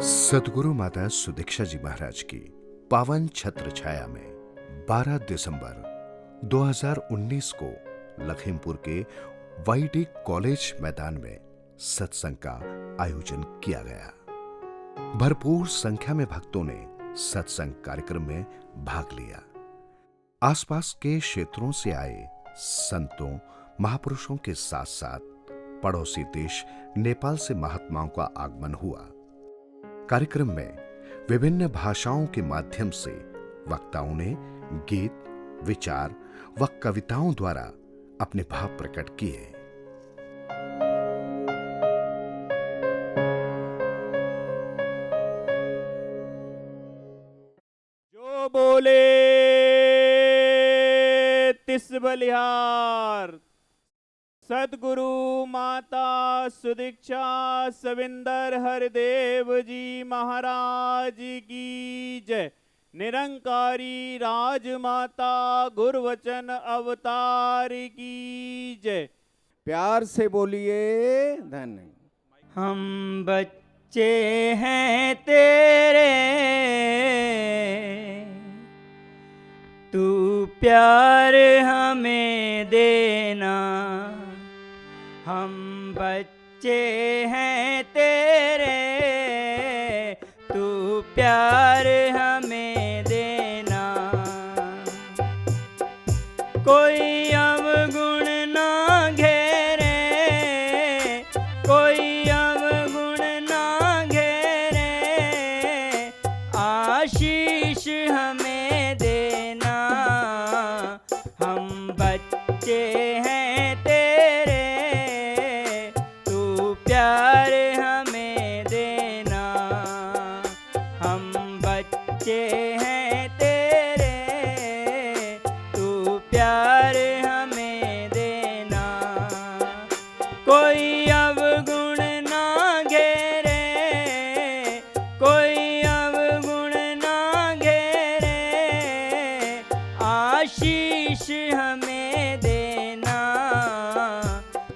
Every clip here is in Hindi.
सद्गुरु माता सुदीक्षा जी महाराज की पावन छत्र छाया में 12 दिसंबर 2019 को लखीमपुर के वाईडी कॉलेज मैदान में सत्संग का आयोजन किया गया। भरपूर संख्या में भक्तों ने सत्संग कार्यक्रम में भाग लिया। आसपास के क्षेत्रों से आए संतों महापुरुषों के साथ साथ पड़ोसी देश नेपाल से महात्माओं का आगमन हुआ। कार्यक्रम में विभिन्न भाषाओं के माध्यम से वक्ताओं ने गीत, विचार व कविताओं द्वारा अपने भाव प्रकट किए। जो बोले तिस बलिहार। सद्गुरु माता सुदीक्षा सविंदर हरदेव जी महाराज की जय। निरंकारी राजमाता गुरुवचन अवतार की जय। प्यार से बोलिए धन। हम बच्चे हैं तेरे, तू प्यार हमें देना। हम बच्चे हैं तेरे, तू प्यार हमें देना। कोई अवगुण ना घेरे, कोई अवगुण ना घेरे, आशीष हमें देना। हम बच्चे हैं तेरे, तू प्यार हमें देना। हम बच्चे हैं तेरे, तू प्यार हमें देना। कोई अवगुण ना घेरे, कोई अवगुण ना घेरे, आशीष हमें देना।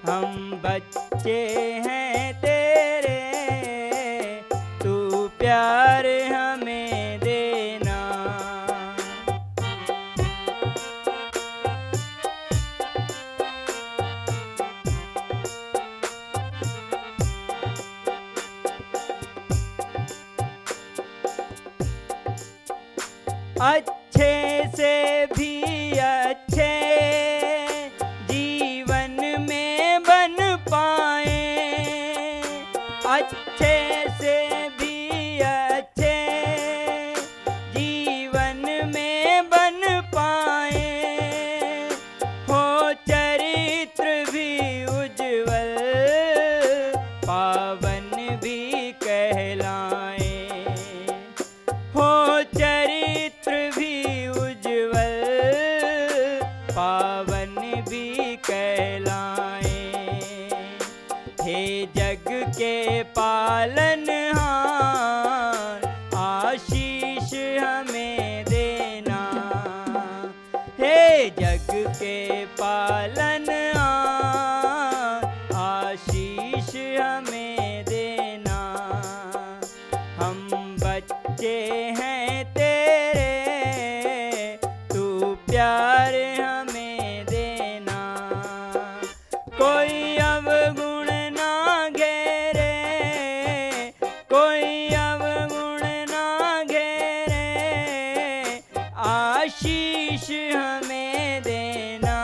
हम बच्चे हैं तेरे, तू प्यार हमें देना। अच्छे से भी अच्छे जीवन में बन पाए, अच्छे से भी अच्छे जीवन में बन पाए। हो चरित्र भी उज्जवल, पावन भी कहलाए। हो चरित्र भी उज्जवल, पावन भी कहलाए। हे जग के पालनहार, आशीष हमें देना। हे जग के पालनहार, आशीष हमें देना। हम बच्चे हैं तेरे, तू प्यार हमें देना। कोई अवगुण ना घेरे, कोई अवगुण ना घेरे, आशीष हमें देना।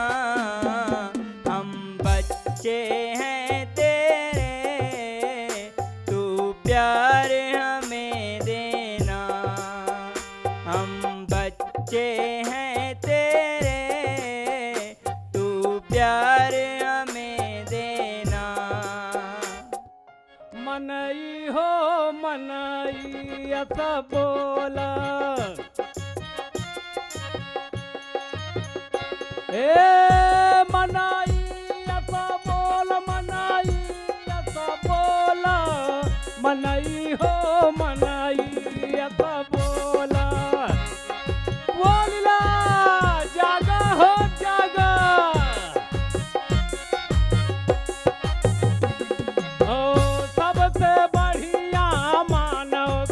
हम बच्चे हैं तेरे, तू प्यार हमें देना। हम बच्चे हैं तेरे, तू प्यार हमें देना। मनई हो मनई ऐसा बोला, ए मनाई ऐसा बोल, मनाई ऐसा बोला। मनई हो मनई ऐसा बोला। बोलला जागा हो जागा, ओ सबसे बढ़िया मानव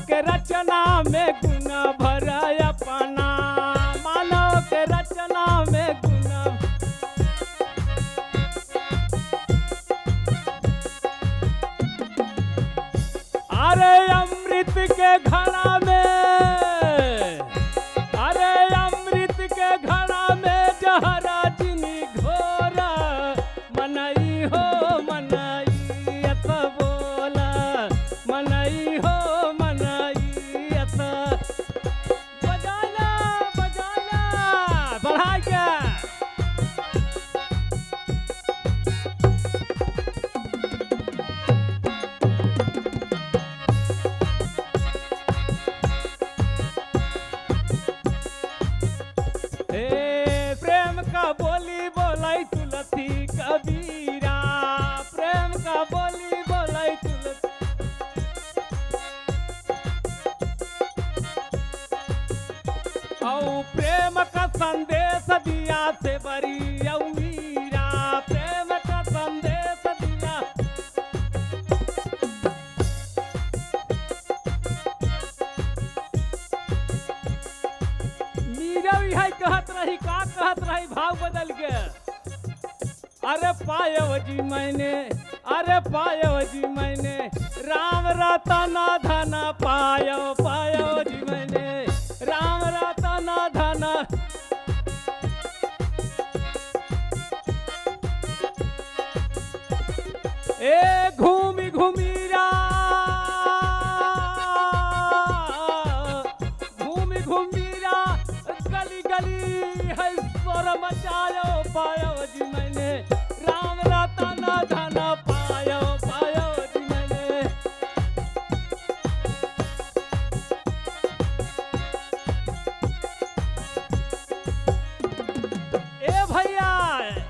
के रचना में गुण भर अपना, मानव के रचना में गुण। अरे अमृत के घड़ा में, अरे अमृत के घड़ा में जहरा जिनी घोरा, मनई हो मनई अत बोला, मनई हो मनई अत। बजाना बजाना बढ़ा के। प्रेम का बोली बोलाई तुलसी कबीरा, प्रेम का बोली बोलाई तुलसी। औ प्रेम का संदेश दिया से बरी मीरा, प्रेम का संदेश दिया। मीरा भी है कहत रही, का कहत रही भाव बदल के। अरे पायो जी मैंने, अरे पायो जी मैंने राम रतन धन पायो, पायो जी मैंने राम रतन धन। ए घूमी घूमी रा, घूमी घूमी रा गली गली है स्वर मचायो, पायो जी मैंने राम रतन धन पायो, पायो जी मैंने। ए भैया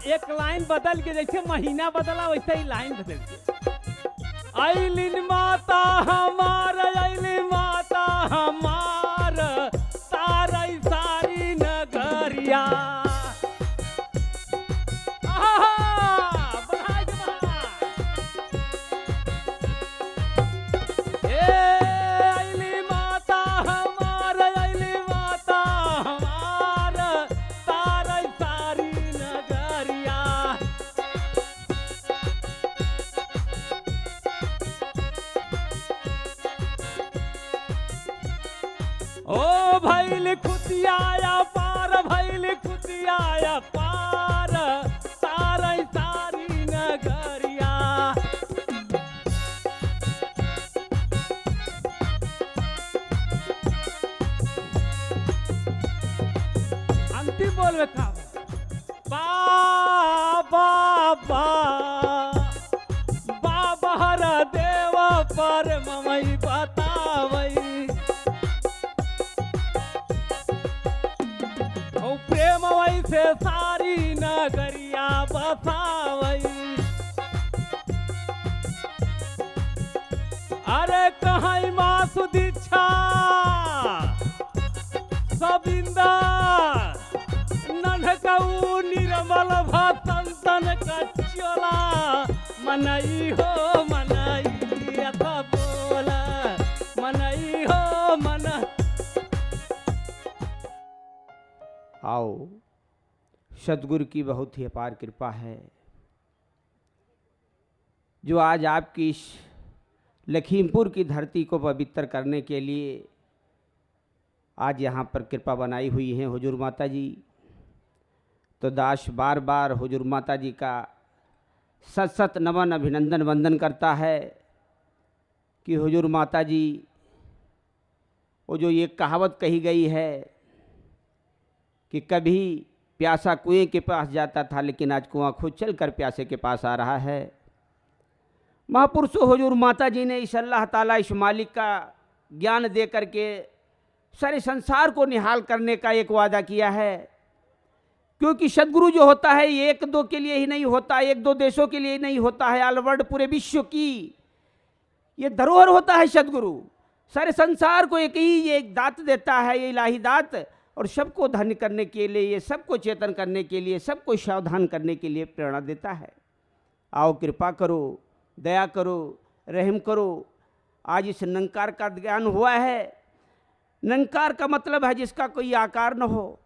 एक लाइन बदल के, जैसे महीना बदला वैसे ही लाइन बदल के। आइलिन माता हमार, आइलिन माता हमार, सारी सारी नगरिया। बढ़ा के बढ़ा। आइली माता हमार, आइली माता हमार, सारी सारी नगरिया। ओ भैल खुतियाया पार, भैल खुतियाया पार, सारी सारी नगरिया। अंतिम बोलवे का बाबा बाबा हर देव पर ममई बतावई। प्रेम वैसे सारी नगरिया बसावई। अरे कहीं माँ सुदीक्षा सबिंदा नन्हकऊ निर्मल भसंतन कचोला, मनई हो मनई अथ बोला, मनई हो मन। आओ, सदगुरु की बहुत ही अपार कृपा है जो आज आपकी इस लखीमपुर की धरती को पवित्र करने के लिए आज यहाँ पर कृपा बनाई हुई है हुजूर माता जी। तो दास बार बार हुजूर माता जी का सत सत नमन अभिनंदन वंदन करता है कि हुजूर माता जी, वो जो ये कहावत कही गई है कि कभी प्यासा कुएं के पास जाता था लेकिन आज कुआं खुद चल कर प्यासे के पास आ रहा है। महापुरुषों हुजूर माता जी ने इस अल्लाह ताला, इस मालिक का ज्ञान दे करके सारे संसार को निहाल करने का एक वादा किया है। क्योंकि सदगुरु जो होता है ये एक दो के लिए ही नहीं होता, एक दो देशों के लिए ही नहीं होता है, ऑल वर्ल्ड पूरे विश्व की ये धरोहर होता है सदगुरु। सारे संसार को एक ही ये एक दात देता है, ये इलाही दात, और सबको धन्य करने के लिए, ये सबको चेतन करने के लिए, सबको सावधान करने के लिए प्रेरणा देता है। आओ कृपा करो, दया करो, रहम करो, आज इस निरंकार का ज्ञान हुआ है। निरंकार का मतलब है जिसका कोई आकार न हो,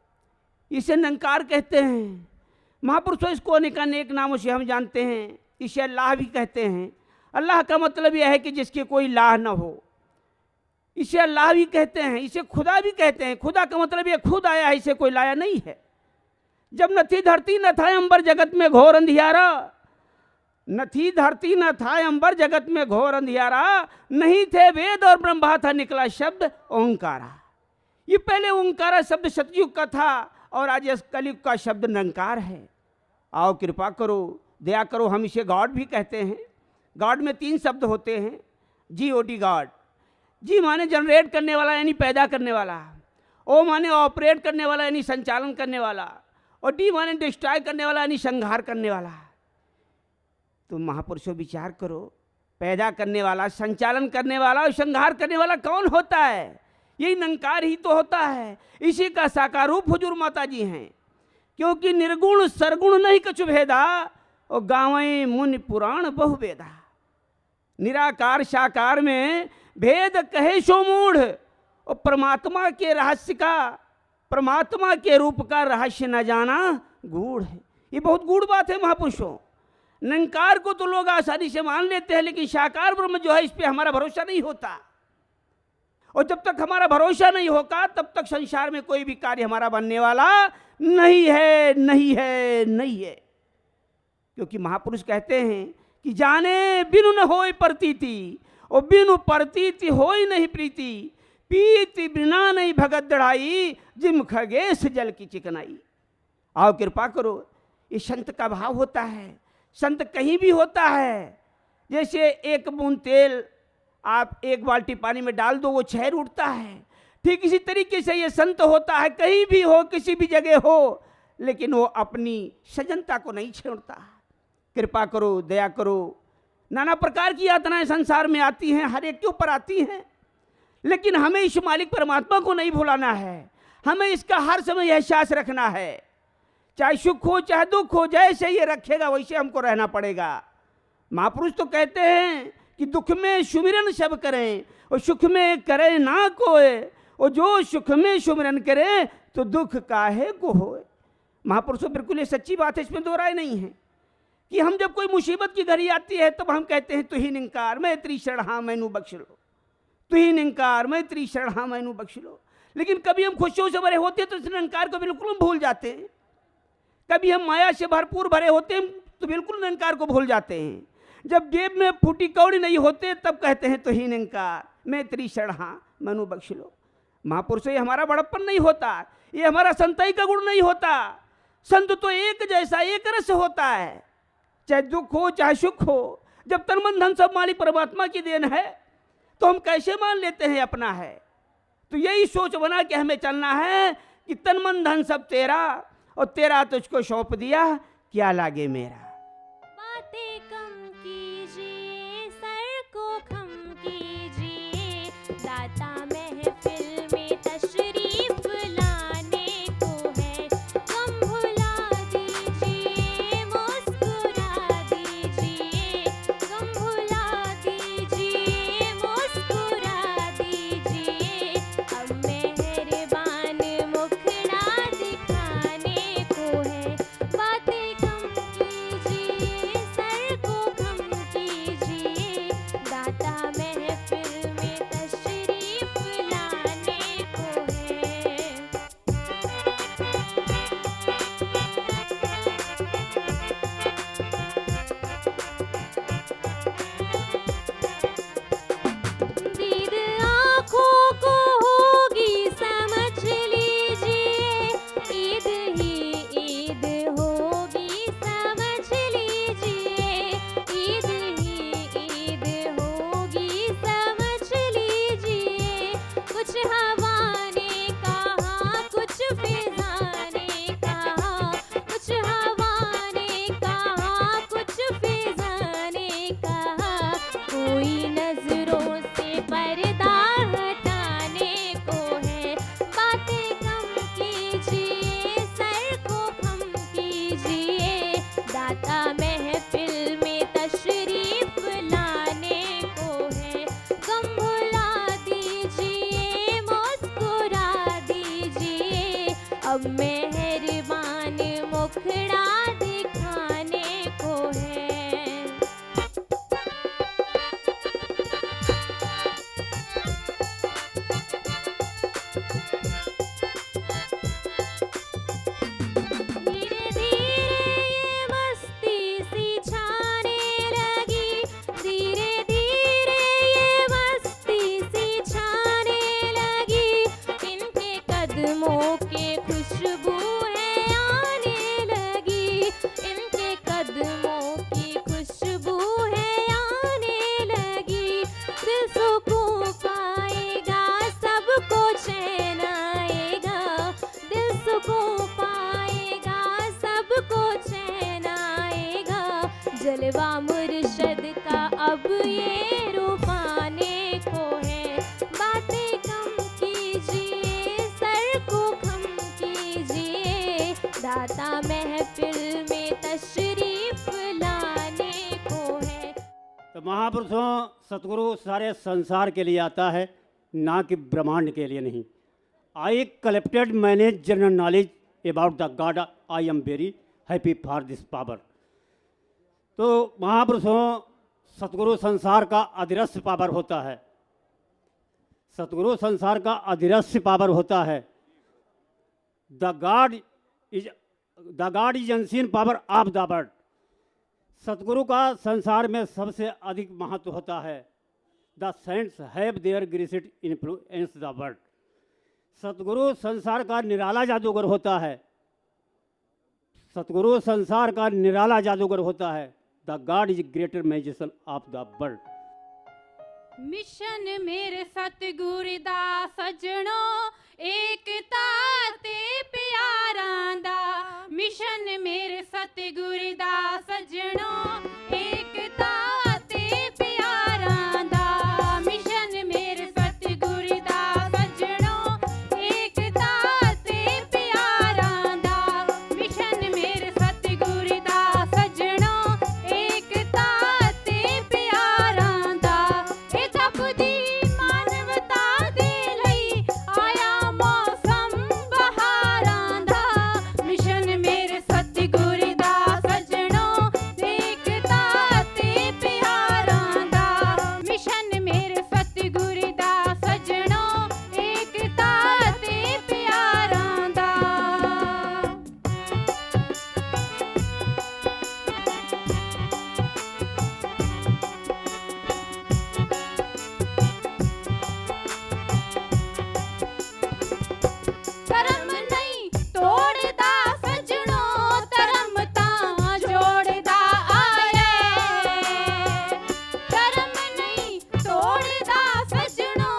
इसे निरंकार कहते हैं। महापुरुषों इसको अनेक नामों से हम जानते हैं। इसे अल्लाह भी कहते हैं। अल्लाह का मतलब यह है कि जिसके कोई लाह न हो, इसे अल्लाह भी कहते हैं। इसे खुदा भी कहते हैं। खुदा का मतलब यह खुद आया है, इसे कोई लाया नहीं है। जब न थी धरती न था अंबर जगत में घोर अंधियारा, न थी धरती न था अंबर जगत में घोर अंधियारा, नहीं थे वेद और ब्रह्मा था निकला शब्द ओंकारा। ये पहले ओंकारा शब्द सतयुग का था और आज इस कलयुग का शब्द निरंकार है। आओ कृपा करो, दया करो। हम इसे गॉड भी कहते हैं। गॉड में 3 शब्द होते हैं। GOD God. जी माने जनरेट करने वाला यानी पैदा करने वाला, ओ माने ऑपरेट करने वाला यानी संचालन करने वाला, और डी माने डिस्ट्रॉय करने वाला यानी संहार करने वाला। तो महापुरुषों विचार करो, पैदा करने वाला, संचालन करने वाला और संहार करने वाला कौन होता है? यही निरंकार ही तो होता है। इसी का साकार रूप हुजूर माता जी हैं। क्योंकि निर्गुण सरगुण नहीं कछु भेदा, और गावें मुनि पुराण बहुवेदा। निराकार साकार में भेद कहे सो मूढ़, और परमात्मा के रहस्य का, परमात्मा के रूप का रहस्य न जाना गूढ़ है। ये बहुत गूढ़ बात है महापुरुषों। निरंकार को तो लोग आसानी से मान लेते हैं, लेकिन साकार ब्रह्म जो है इस पे हमारा भरोसा नहीं होता। और जब तक हमारा भरोसा नहीं होगा तब तक संसार में कोई भी कार्य हमारा बनने वाला नहीं है, नहीं है, नहीं है। क्योंकि महापुरुष कहते हैं कि जाने बिनु न होय प्रतीति, और बिनु प्रतीति होय नहीं प्रीति, पीति बिना नहीं भगत दढ़ाई, जिम खगेश जल की चिकनाई। आओ कृपा करो, ये संत का भाव होता है। संत कहीं भी होता है। जैसे एक बूंद तेल आप 1 बाल्टी पानी में डाल दो, वो छह उठता है। ठीक इसी तरीके से ये संत होता है। कहीं भी हो, किसी भी जगह हो, लेकिन वो अपनी सजनता को नहीं छोड़ता। कृपा करो, दया करो। नाना प्रकार की यातनाएं संसार में आती हैं, हर एक के ऊपर आती हैं, लेकिन हमें इस मालिक परमात्मा को नहीं भुलाना है। हमें इसका हर समय एहसास रखना है। चाहे सुख हो चाहे दुख हो, जैसे ये रखेगा वैसे हमको रहना पड़ेगा। महापुरुष तो कहते हैं कि दुख में सुमिरन सब करें और सुख में करें ना कोय, और जो सुख में सुमिरन करे तो दुख काहे को होए। महापुरुषों बिल्कुल ये सच्ची बात है, इसमें दो राय नहीं है। कि हम जब कोई मुसीबत की घड़ी आती है तब हम कहते हैं तू ही निंकार मैं तेरी शरण हाँ मैनू बख्श लो, तू ही निंकार मैं तेरी शरण हाँ मैनू बख्श लो। लेकिन कभी हम खुशियों से भरे होते हैं तो इस निंकार को बिल्कुल हम भूल जाते हैं। कभी हम माया से भरपूर भरे होते हैं तो बिल्कुल निंकार को भूल जाते हैं। जब जेब में फूटी कौड़ी नहीं होते तब कहते हैं तो ही निंकार मैं तेरी शरण हाँ मैनू बख्श लो। महापुरुषों, ये हमारा बड़प्पन नहीं होता, ये हमारा संताई का गुण नहीं होता। संत तो एक जैसा एक रस होता है, चाहे दुख हो चाहे सुख हो। जब तन मन धन सब मालिक परमात्मा की देन है तो हम कैसे मान लेते हैं अपना है। तो यही सोच बना के हमें चलना है कि तन मन धन सब तेरा और तेरा तुझको सौंप दिया, क्या लागे मेरा। बातें कम कीजिए, सर को खम कीजिए, दाता महफिल में तशरीफ लाने को है। गम भुला दीजिए, मुस्कुरा दीजिए, गम भुला दीजिए, मुस्कुरा दीजिए। अब मेहरबान मुखड़ा दिखाने को है। बातें कम कीजिए। अब मेहरबान मुखड़ा दिखाने को है। धीरे धीरे ये मस्ती सी छाने लगी, धीरे धीरे ये मस्ती सी छाने लगी। इनके कदमों के खुशबू है आने लगी, इनके कदमों की खुशबू है आने लगी। दिल सुकून पाएगा सबको चैन आएगा, दिल सुकून पाएगा सबको चैन आएगा। जलवा मुर्शद का अब ये रूपाने को है। बातें कम कीजिए, सर को खम कीजिए, दाता महफिल में तशरीफ लाने को है। तो महापुरुषों सतगुरु सारे संसार के लिए आता है, ना कि ब्रह्मांड के लिए नहीं। I collected manage general knowledge about the God, I am very happy for this power. तो महापुरुषों सतगुरु संसार का अदृश्य पावर होता है, सतगुरु संसार का अदृश्य पावर होता है। The God is unseen power of the world. सतगुरु का संसार में सबसे अधिक महत्व होता है। The saints have their greatest influence the world. सतगुरु संसार का निराला जादूगर होता है, सतगुरु संसार का निराला जादूगर होता है। The God is greater magician of the world. Mission मेरे सतगुरु दा सजणो, एकता ते प्यारां दा। मिशन मेरे सतगुरु दा सजणो, एकता ते प्यारां दा। मिशन मेरे सतगुरु दा सजणो, एकता ते प्यारां दा। मिशन मेरे सतगुरु दा सजणो, एकता ते प्यारां दा। ए जपदी मानवता दे लई आया मौसम बहारां दा। मिशन मेरे सतगुरु दा सजणो, एकता ते प्यारां दा। मिशन मेरे सतगुरु दा सजणो, एकता ते प्यारां दा। धर्म नहीं तोड़दा सजणो, धर्म तां जोड़दा आया। धर्म नहीं तोड़दा सजणो,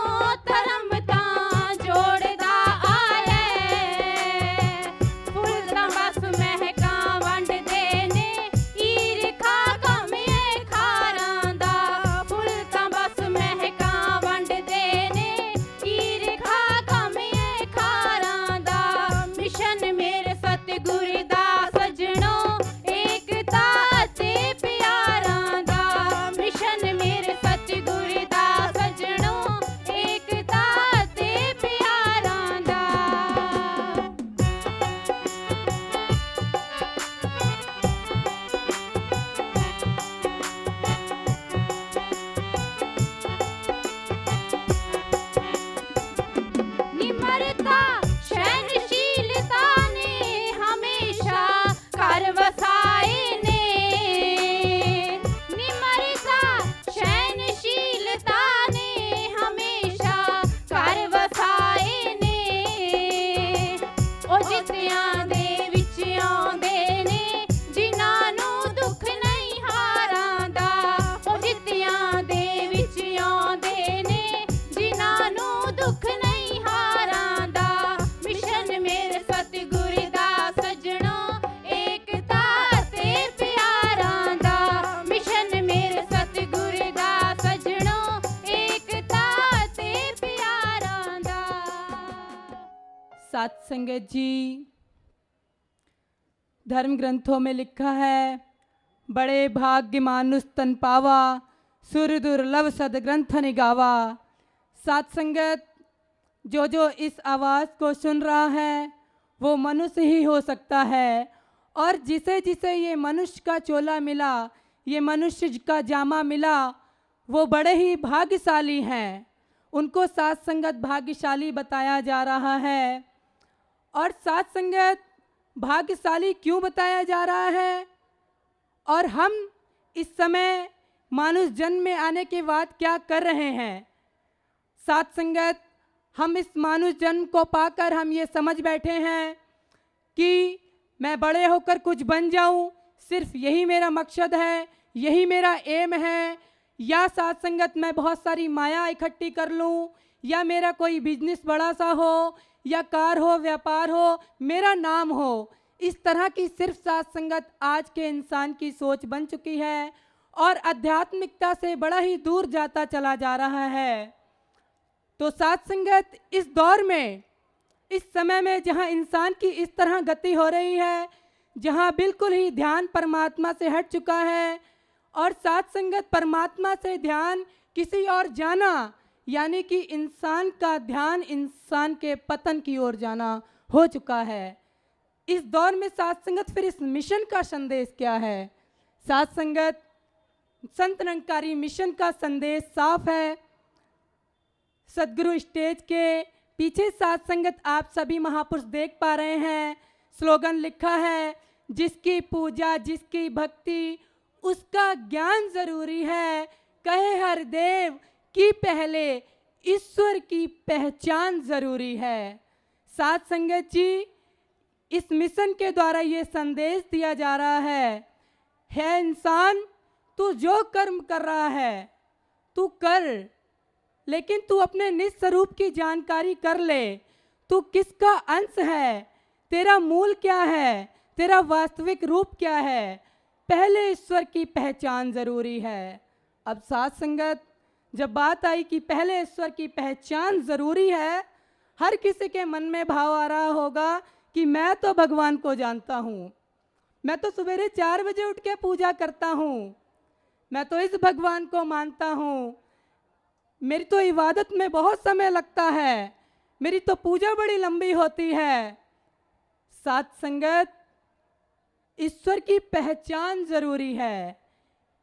धर्म तां जोड़दा आया। फुल तां बस महकां वंडदे ने, ईरखा कम ए खारां दा। फुल तां बस महकां वंडदे ने, ईरखा कम ए खारां दा। मिशन मेरे सतगुरु दा सजणो, एकता ते प्यारां दा। मिशन मेरे सतगुरु दा सजणो, एकता ते प्यारां दा। निमरता सहनशीलता ने हमेशा कर वसाए ने। निमरता सहनशीलता ने हमेशा कर वसाए ने। ओ जित्तियां दे विच आउंदे ने, जिन्हां नूं दुख नहीं हारां दा। ओ जित्तियां दे विच आउंदे ने, जिन्हां नूं दुख नहीं हारां दा। मिशन मेरे सतगुरु दा सजणो, एकता ते प्यारां दा। मिशन मेरे सतगुरु दा सजणो, एकता ते प्यारां दा। साथ संगत जी, धर्म ग्रंथों में लिखा है, बड़े भाग्य मानुष तन पावा, सुर दुर्लभ सदग्रंथ निगावा। साथ संगत, जो इस आवाज़ को सुन रहा है वो मनुष्य ही हो सकता है। और जिसे जिसे ये मनुष्य का चोला मिला, ये मनुष्य का जामा मिला, वो बड़े ही भाग्यशाली हैं। उनको साथ संगत भाग्यशाली बताया जा रहा है। और साथ संगत भाग्यशाली क्यों बताया जा रहा है, और हम इस समय मानुष जन्म में आने के बाद क्या कर रहे हैं। साथ संगत हम इस मानुष जन्म को पाकर हम ये समझ बैठे हैं कि मैं बड़े होकर कुछ बन जाऊं, सिर्फ यही मेरा मकसद है, यही मेरा एम है। या साथ संगत मैं बहुत सारी माया इकट्ठी कर लूं, या मेरा कोई बिजनेस बड़ा सा हो, या कार हो, व्यापार हो, मेरा नाम हो। इस तरह की सिर्फ साथ संगत आज के इंसान की सोच बन चुकी है और आध्यात्मिकता से बड़ा ही दूर जाता चला जा रहा है। तो साथ संगत इस दौर में, इस समय में जहां इंसान की इस तरह गति हो रही है, जहां बिल्कुल ही ध्यान परमात्मा से हट चुका है, और साथ संगत परमात्मा से ध्यान किसी और जाना, यानी कि इंसान का ध्यान इंसान के पतन की ओर जाना हो चुका है। इस दौर में साथ संगत फिर इस मिशन का संदेश क्या है। साथ संगत संत निरंकारी मिशन का संदेश साफ है। सदगुरु स्टेज के पीछे साथ संगत आप सभी महापुरुष देख पा रहे हैं, स्लोगन लिखा है, जिसकी पूजा जिसकी भक्ति उसका ज्ञान जरूरी है, कहे हर देव कि पहले ईश्वर की पहचान जरूरी है। साथ संगत जी, इस मिशन के द्वारा ये संदेश दिया जा रहा है इंसान, तू जो कर्म कर रहा है तू कर, लेकिन तू अपने निज स्वरूप की जानकारी कर ले। तू किसका अंश है, तेरा मूल क्या है, तेरा वास्तविक रूप क्या है, पहले ईश्वर की पहचान जरूरी है। अब साथ संगत जब बात आई कि पहले ईश्वर की पहचान जरूरी है, हर किसी के मन में भाव आ रहा होगा कि मैं तो भगवान को जानता हूँ, मैं तो सवेरे 4 बजे उठ के पूजा करता हूँ, मैं तो इस भगवान को मानता हूँ, मेरी तो इबादत में बहुत समय लगता है, मेरी तो पूजा बड़ी लंबी होती है। साथ संगत ईश्वर की पहचान जरूरी है।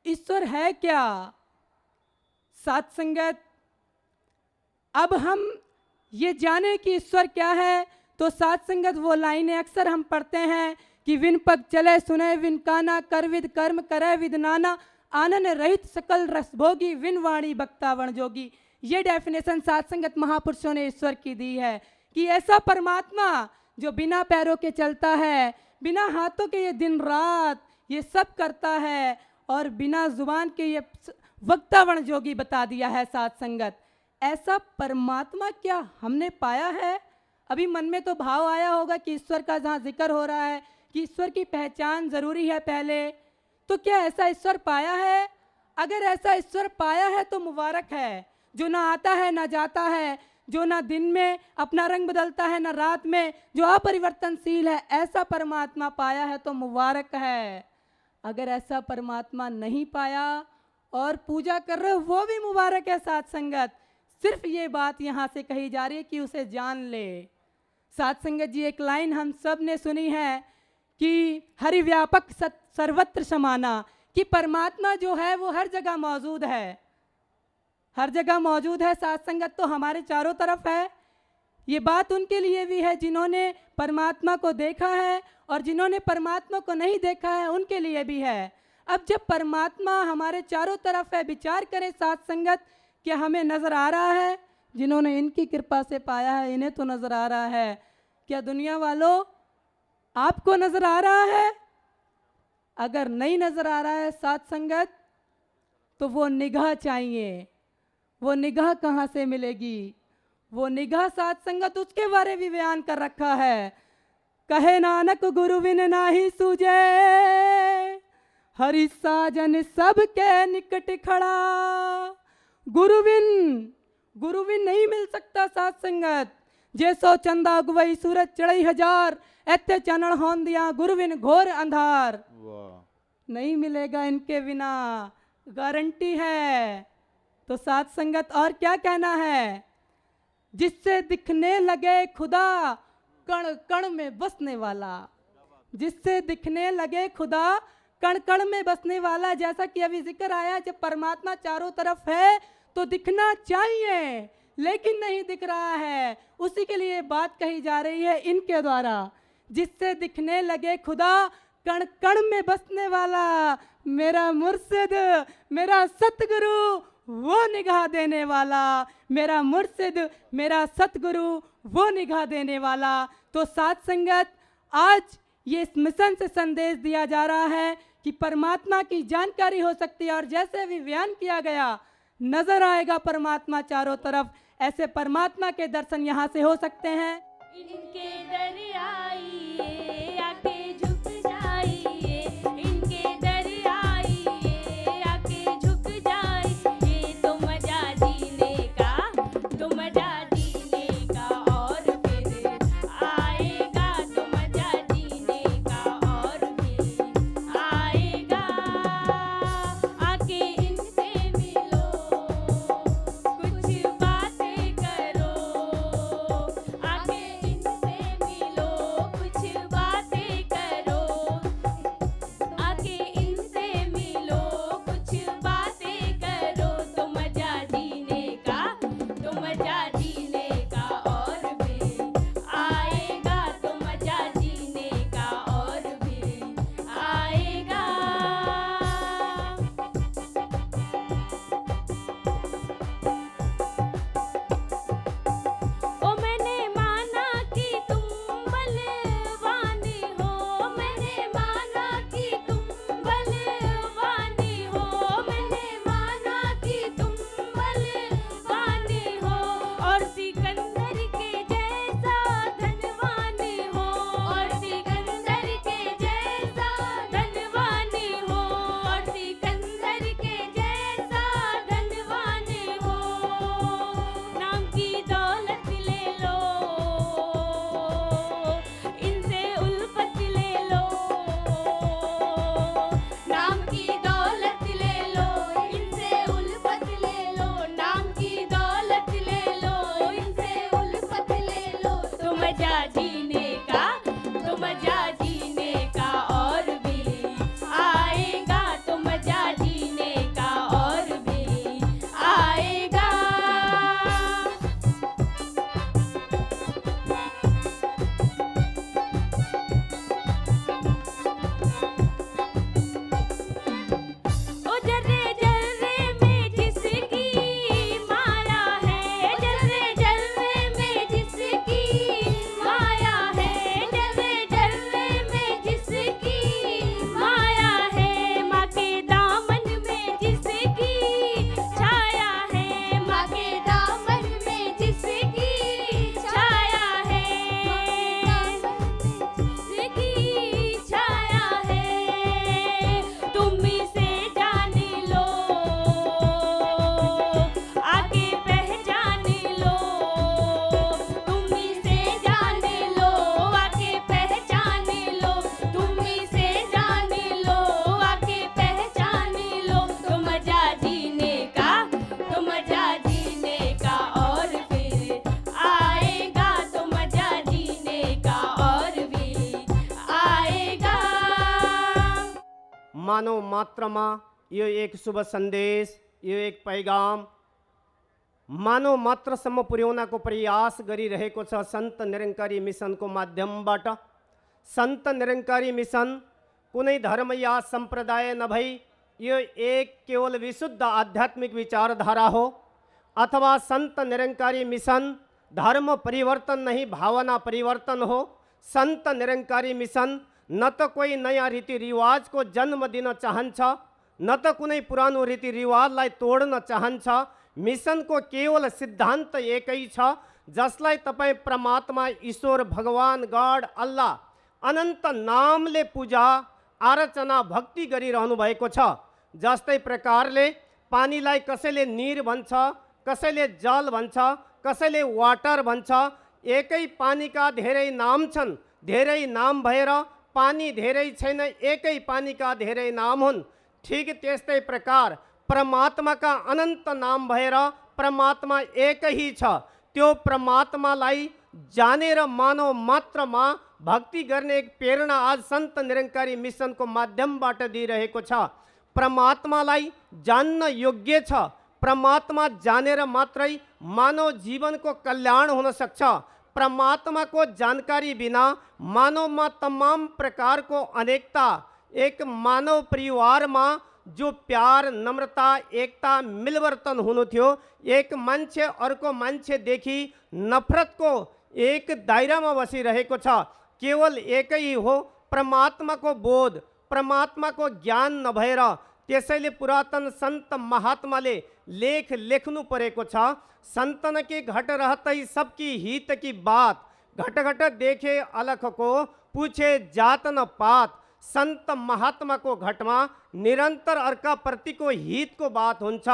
ईश्वर है क्या? साथ संगत अब हम ये जाने कि ईश्वर क्या है, तो साथ संगत वो लाइनें अक्सर हम पढ़ते हैं कि विन पग चले सुने विन काना, कर विद कर्म करे विद नाना, आनंद रहित सकल रसभोगी, विन वाणी बक्तावण जोगी। ये डेफिनेशन साथ संगत महापुरुषों ने ईश्वर की दी है कि ऐसा परमात्मा जो बिना पैरों के चलता है, बिना हाथों के ये दिन रात ये सब करता है, और बिना जुबान के ये वक्तावण जोगी बता दिया है। साथ संगत ऐसा परमात्मा क्या हमने पाया है? अभी मन में तो भाव आया होगा कि ईश्वर का जहाँ जिक्र हो रहा है कि ईश्वर की पहचान जरूरी है पहले, तो क्या ऐसा ईश्वर पाया है? अगर ऐसा ईश्वर पाया है तो मुबारक है, जो ना आता है ना जाता है, जो ना दिन में अपना रंग बदलता है ना रात में, जो अपरिवर्तनशील है, ऐसा परमात्मा पाया है तो मुबारक है। अगर ऐसा परमात्मा नहीं पाया और पूजा कर रहे हो वो भी मुबारक है। साथ संगत सिर्फ ये बात यहाँ से कही जा रही है कि उसे जान ले। साथ संगत जी, एक लाइन हम सब ने सुनी है कि हरिव्यापक सर्वत्र समाना, कि परमात्मा जो है वो हर जगह मौजूद है, हर जगह मौजूद है। साथ संगत तो हमारे चारों तरफ है। ये बात उनके लिए भी है जिन्होंने परमात्मा को देखा है, और जिन्होंने परमात्मा को नहीं देखा है उनके लिए भी है। अब जब परमात्मा हमारे चारों तरफ है, विचार करें साथ संगत, क्या हमें नज़र आ रहा है? जिन्होंने इनकी कृपा से पाया है इन्हें तो नज़र आ रहा है। क्या दुनिया वालों आपको नज़र आ रहा है? अगर नहीं नज़र आ रहा है साथ संगत, तो वो निगाह चाहिए। वो निगाह कहाँ से मिलेगी? वो निगाह साथ संगत उसके बारे में बयान कर रखा है। कहे नानक गुरु बिन नाही सूझे, हरि साजन सबके निकट खड़ा। गुरु बिन नहीं मिल सकता साथ संगत। जैसो चंदा गुवई सूरज चढ़ई हजार, ऐते चानन होन दिया गुरु बिन घोर अंधार। नहीं मिलेगा इनके बिना, गारंटी है। तो साथ संगत और क्या कहना है? जिससे दिखने लगे खुदा, कण कण में बसने वाला, जिससे दिखने लगे खुदा कण कण में बसने वाला। जैसा कि अभी जिक्र आया, जब परमात्मा चारों तरफ है तो दिखना चाहिए, लेकिन नहीं दिख रहा है। उसी के लिए बात कही जा रही है इनके द्वारा, जिससे दिखने लगे खुदा कण कण में बसने वाला। मेरा मुर्शिद, मेरा सतगुरु, वो निगाह देने वाला। मेरा मुर्शिद, मेरा सतगुरु, वो निगाह देने वाला। तो साथ संगत, आज ये इस मिशन से संदेश दिया जा रहा है कि परमात्मा की जानकारी हो सकती है, और जैसे भी बयान किया गया, नजर आएगा परमात्मा चारों तरफ। ऐसे परमात्मा के दर्शन यहाँ से हो सकते हैं। इनके दर आइए, आके झुक जाइए, इनके दर आइए, आके झुक जाइए। तो मजा जीने का, तो मजा जीने का और फिर आएगा, तो मजा जीने का और फिर आएगा। आके इनसे मिलो, कुछ बातें करो, आके इनसे मिलो, कुछ बातें करो, आके इनसे मिलो, कुछ बातें करो। तो मजा जीने का, तो मजा जीने का और भी आएगा, तो मजा जीने का और भी आएगा। ओ मैंने माना कि तुम बलवानी हो, मैंने माना कि तुम बलवानी हो, मैंने माना कि तुम बलवानी हो। और सिकंदर के जैसा धनवानी हो, और सिकंदर के जैसा धनवानी हो, और सिकंदर के जैसा धनवानी हो। नाम की दौलत ले लो, इनसे उल्फत ले लो। नाम की दौलत ले लो, इनसे उल्फत ले लो। नाम की दौलत ले लो, इनसे उल्फत ले लो। तो मजा जीने का, तो मजा जीने का और भी आएगा, तो मजा जीने का और भी आएगा। ओ जर्रे जर्रे में जिसकी माया है, जर्रे जर्रे में जिसकी माया है, जर्रे जर्रे में जिसकी माया है। माँ के दामन में जिसकी छाया है, माँ के दामन में जिसकी छाया है, जिसकी छाया है। तुम इसे जान लो, आके पहचान लो। तुम इसे जान लो, आके पहचान लो। तुम इसे जान लो, आके पहचान लो। तो मजा जीने का, तो मजा जीने का और फिर आएगा, तो मजा जीने का और भी आएगा। मानव मात्रमा यो एक शुभ संदेश, यो एक पैगाम मानव मात्रसम्म पुर्याउनको प्रयास गरिरहेको छ सन्त निरङ्कारी मिसनको माध्यमबाट। सन्त निरङ्कारी मिसन कुनै धर्म या सम्प्रदाय नभई यो एक केवल विशुद्ध आध्यात्मिक विचारधारा हो। अथवा संत निरङ्कारी मिसन धर्म परिवर्तन नहीं, भावना परिवर्तन हो। संत निरङ्कारी मिसन न त कोही नयाँ रीतिरिवाज को जन्म दिन चाहन्छ, न त कुनै पुरानो रीतिरिवाजलाई तोड्न चाहन्छ। मिसनको केवल सिद्धान्त एकै छ, जसलाई तपाईँ परमात्मा ईश्वर भगवान गॉड अल्लाह अनन्त नामले पूजा आराधना भक्ति गरिरहनु भएको छ। जस्तै प्रकारले पानीलाई कसैले नीर भन्छ, कसैले जल भन्छ, कसैले वाटर भन्छ। एकै पानीका धेरै नाम छन्, धेरै नाम भएर पानी धेरै छैन, एकै पानीका धेरै नाम हुन्। ठीक त्यस्तै प्रकार परमात्माका अनन्त नाम भएर परमात्मा एक ही छ। त्यो परमात्मालाई जाने र मानव मात्र मां भक्ति गर्ने एक प्रेरणा आज संत निरंकारी मिशन को माध्यमबाट दिइरहेको छ। परमात्मालाई जान्न योग्य छ। परमात्मा जानेर मात्रै मानव जीवनको कल्याण हुन सक्छ। परमात्मा को जानकारी बिना मानव में तमाम प्रकार को अनेकता, एक मानव परिवार में जो प्यार, नम्रता, एकता, मिलवर्तन हुनु थियो, एक मान्छे अर्को मान्छेदेखि नफरत को एक दायरा में बसिरहेको छ। केवल एकै हो परमात्मा को बोध, परमात्मा को ज्ञान नभएर त्यसैले पुरातन संत महात्माले लेख लेख्नु परेको छ। संतन के घट रहतै सबकी हित की बात, घट घट देखे अलख को पूछे जात न पात। संत महात्मा को घटमा निरंतर अर्का प्रति को हित को बात हुन्छ।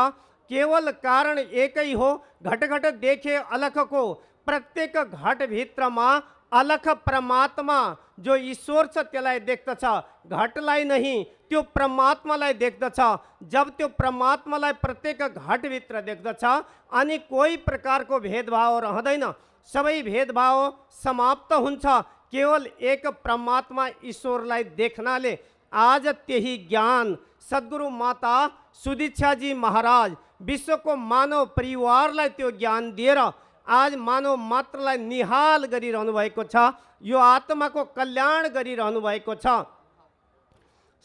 केवल कारण एकै हो, घट घट देखे अलख को। प्रत्येक घट भित्रमा अलख परमात्मा जो ईश्वर छ त्यसलाई देख्दछ, घटलाई नहीं, त्यो परमात्मालाई देख्दछ। जब त्यो परमात्मालाई प्रत्येक घटभित्र देख्दछ अनि कोही प्रकारको भेदभाव रहँदैन, सबै भेदभाव समाप्त हुन्छ। केवल एक परमात्मा ईश्वरलाई देख्नाले आज त्यही ज्ञान सद्गुरु माता सुदीक्षाजी महाराज विश्वको मानव परिवारलाई त्यो ज्ञान दिएर आज मानव मात्रलाई निहाल गरिरहनु भएको छ। यो आत्माको कल्याण गरिरहनु भएको छ।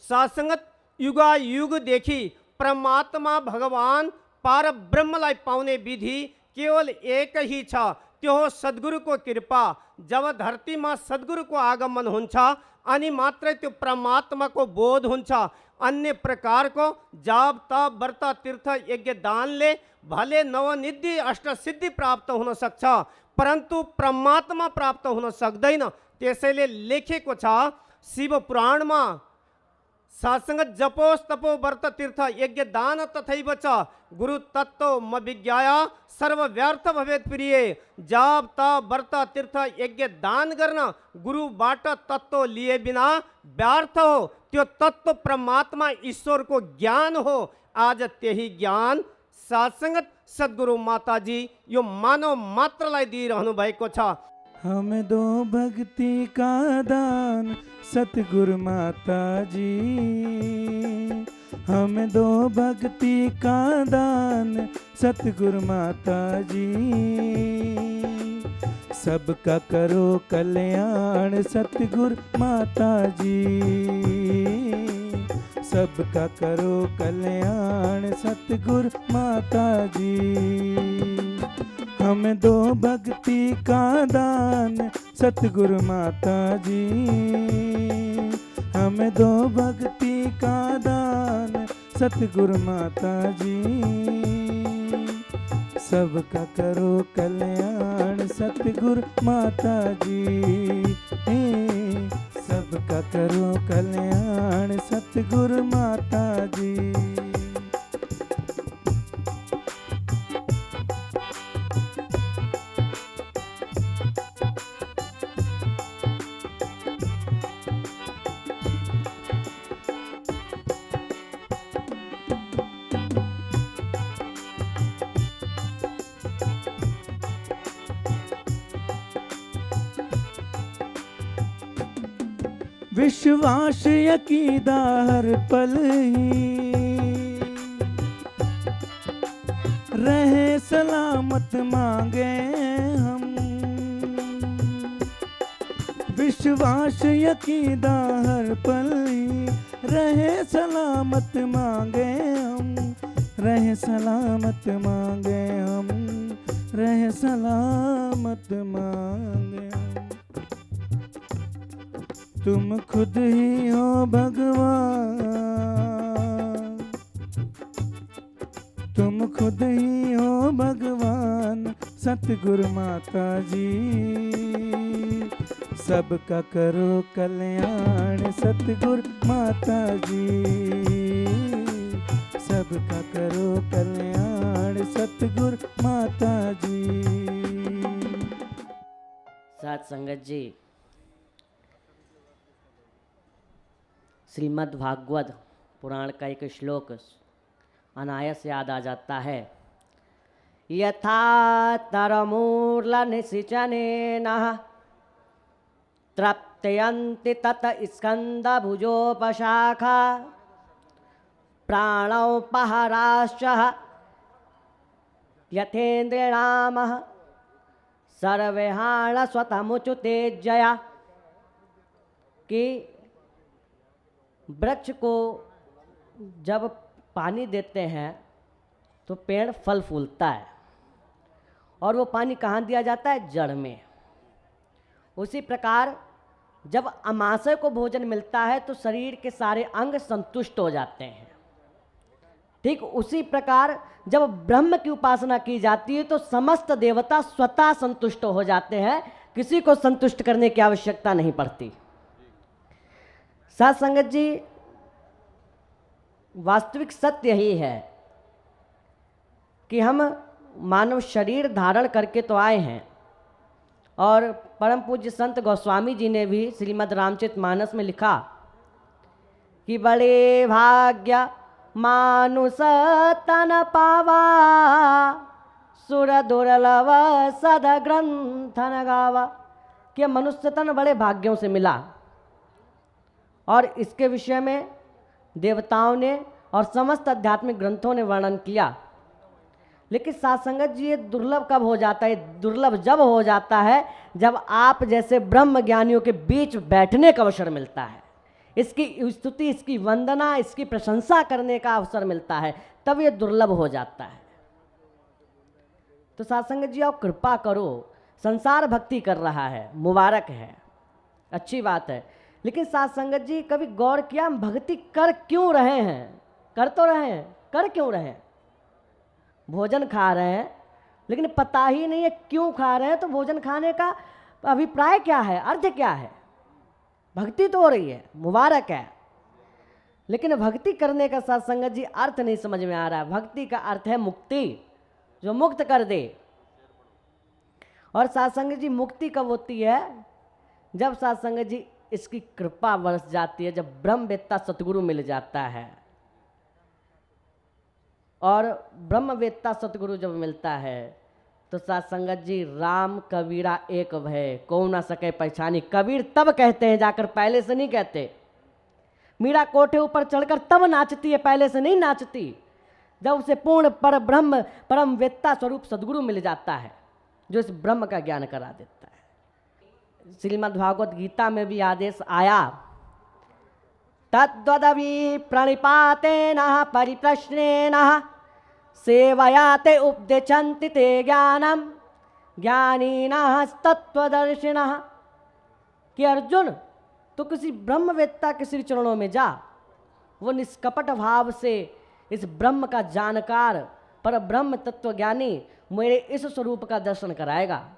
सासंगत युगायुगदेखि परमात्मा भगवान पार ब्रह्मलाई पाउने विधि केवल एक ही छ, त्यो हो सद्गुरुको कृपा। जब धरतीमा सद्गुरुको आगमन हुन्छ अनि मात्रै त्यो परमात्माको बोध हुन्छ। अन्य प्रकारको जाप तप व्रत तीर्थ यज्ञ दानले भले नवनिधि अष्टसिद्धि प्राप्त हुन सक्छ, परन्तु परमात्मा प्राप्त हुन सक्दैन। त्यसैले लेखेको छ शिव पुराणमा, सासंगत जपोस तपो व्रत तीर्थ यज्ञ दान तथैव च गुरु तत्व म विज्ञाया सर्व व्यर्थ भवेत प्रिय। जाप तप व्रत तीर्थ यज्ञ दान गर्न गुरुबाट तत्व लिए बिना व्यर्थ हो। त्यो तत्व परमात्मा ईश्वर को ज्ञान हो। आज त्यही ज्ञान सासंगत सद्गुरु माताजी यो मानव मात्रलाई दिइरहनु भएको छ। हम दो भक्ति का दान सतगुरु माता जी, हम दो भक्ति का दान सतगुरु माता जी। सबका करो कल्याण सतगुरु माता जी, सबका करो कल्याण सतगुरु माता जी। हम दो भक्ति का दान सतगुरु माता जी, हम दो भक्ति का दान सतगुरु माता जी। सबका करो कल्याण सतगुरु माता जी, सबका करो कल्याण सतगुरु माता जी। विश्वास यकीदा हर पल ही रहे सलामत मांगे हम। विश्वास यकीदा हर पल ही रहे सलामत मांगे हम, रहे सलामत मांगे हम, रहे सलामत मांगे हम। तुम खुद ही हो भगवान, तुम खुद ही हो भगवान सतगुरु माता जी। सबका करो कल्याण सतगुरु माता जी, सबका करो कल्याण सतगुरु माता जी। साथ संगत जी, श्रीमद् भागवत पुराण का एक श्लोक अनायास याद आ जाता है। यथा तरमूर्लनिसिचनेन तृप्तयन्ति तत स्कन्दभुजोपशाखा प्राणोपहराश्च यथेन्द्रिणामः सर्वेहाण स्वतमुचुतेजया। कि वृक्ष को जब पानी देते हैं तो पेड़ फल फूलता है, और वो पानी कहाँ दिया जाता है? जड़ में। उसी प्रकार जब अमाशय को भोजन मिलता है तो शरीर के सारे अंग संतुष्ट हो जाते हैं। ठीक उसी प्रकार जब ब्रह्म की उपासना की जाती है तो समस्त देवता स्वतः संतुष्ट हो जाते हैं, किसी को संतुष्ट करने की आवश्यकता नहीं पड़ती। साथ संगत जी, वास्तविक सत्य यही है कि हम मानव शरीर धारण करके तो आए हैं, और परम पूज्य संत गोस्वामी जी ने भी श्रीमद् रामचरितमानस में लिखा कि बड़े भाग्य मानुष तन पावा सुर दुर्लभ सद ग्रंथन गावा। कि मनुष्य तन बड़े भाग्यों से मिला, और इसके विषय में देवताओं ने और समस्त आध्यात्मिक ग्रंथों ने वर्णन किया। लेकिन साथ संगत जी, ये दुर्लभ कब हो जाता है? दुर्लभ जब हो जाता है जब आप जैसे ब्रह्म ज्ञानियों के बीच बैठने का अवसर मिलता है, इसकी स्तुति, इसकी वंदना, इसकी प्रशंसा करने का अवसर मिलता है, तब ये दुर्लभ हो जाता है। तो साथ संगत जी, आप कृपा करो, संसार भक्ति कर रहा है, मुबारक है, अच्छी बात है। लेकिन साथ संगत जी, कभी गौर किया हम भक्ति कर क्यों रहे हैं? कर तो रहे हैं, कर क्यों रहे हैं? भोजन खा रहे हैं, लेकिन पता ही नहीं है क्यों खा रहे हैं। तो भोजन खाने का अभिप्राय क्या है, अर्थ क्या है? भक्ति तो हो रही है, मुबारक है, लेकिन भक्ति करने का साथ संगत जी अर्थ नहीं समझ में आ रहा है। भक्ति का अर्थ है मुक्ति, जो मुक्त कर दे। और साथ संगत जी, मुक्ति कब होती है? जब साथ संगत जी इसकी कृपा बरस जाती है, जब ब्रह्मवेत्ता सतगुरु मिल जाता है। और ब्रह्मवेत्ता सतगुरु जब मिलता है तो साथ संगत जी, राम कबीरा एक भय को ना सके पहचानी। कबीर तब कहते हैं जाकर, पहले से नहीं कहते। मीरा कोठे ऊपर चढ़कर तब नाचती है, पहले से नहीं नाचती। जब उसे पूर्ण पर ब्रह्म परम वेत्ता स्वरूप सदगुरु मिल जाता है, जो इस ब्रह्म का ज्ञान करा देता है। श्रीमद् भागवत गीता में भी आदेश आया, तद्वदवि प्रणिपातेन परिप्रश्नेन सेवया ते उपदिशन्ति ते ज्ञानम ज्ञानिनः तत्त्वदर्शिनः। कि अर्जुन, तो किसी ब्रह्मवेत्ता के श्री चरणों में जा, वो निष्कपट भाव से इस ब्रह्म का जानकार पर ब्रह्म तत्वज्ञानी मेरे इस स्वरूप का दर्शन कराएगा।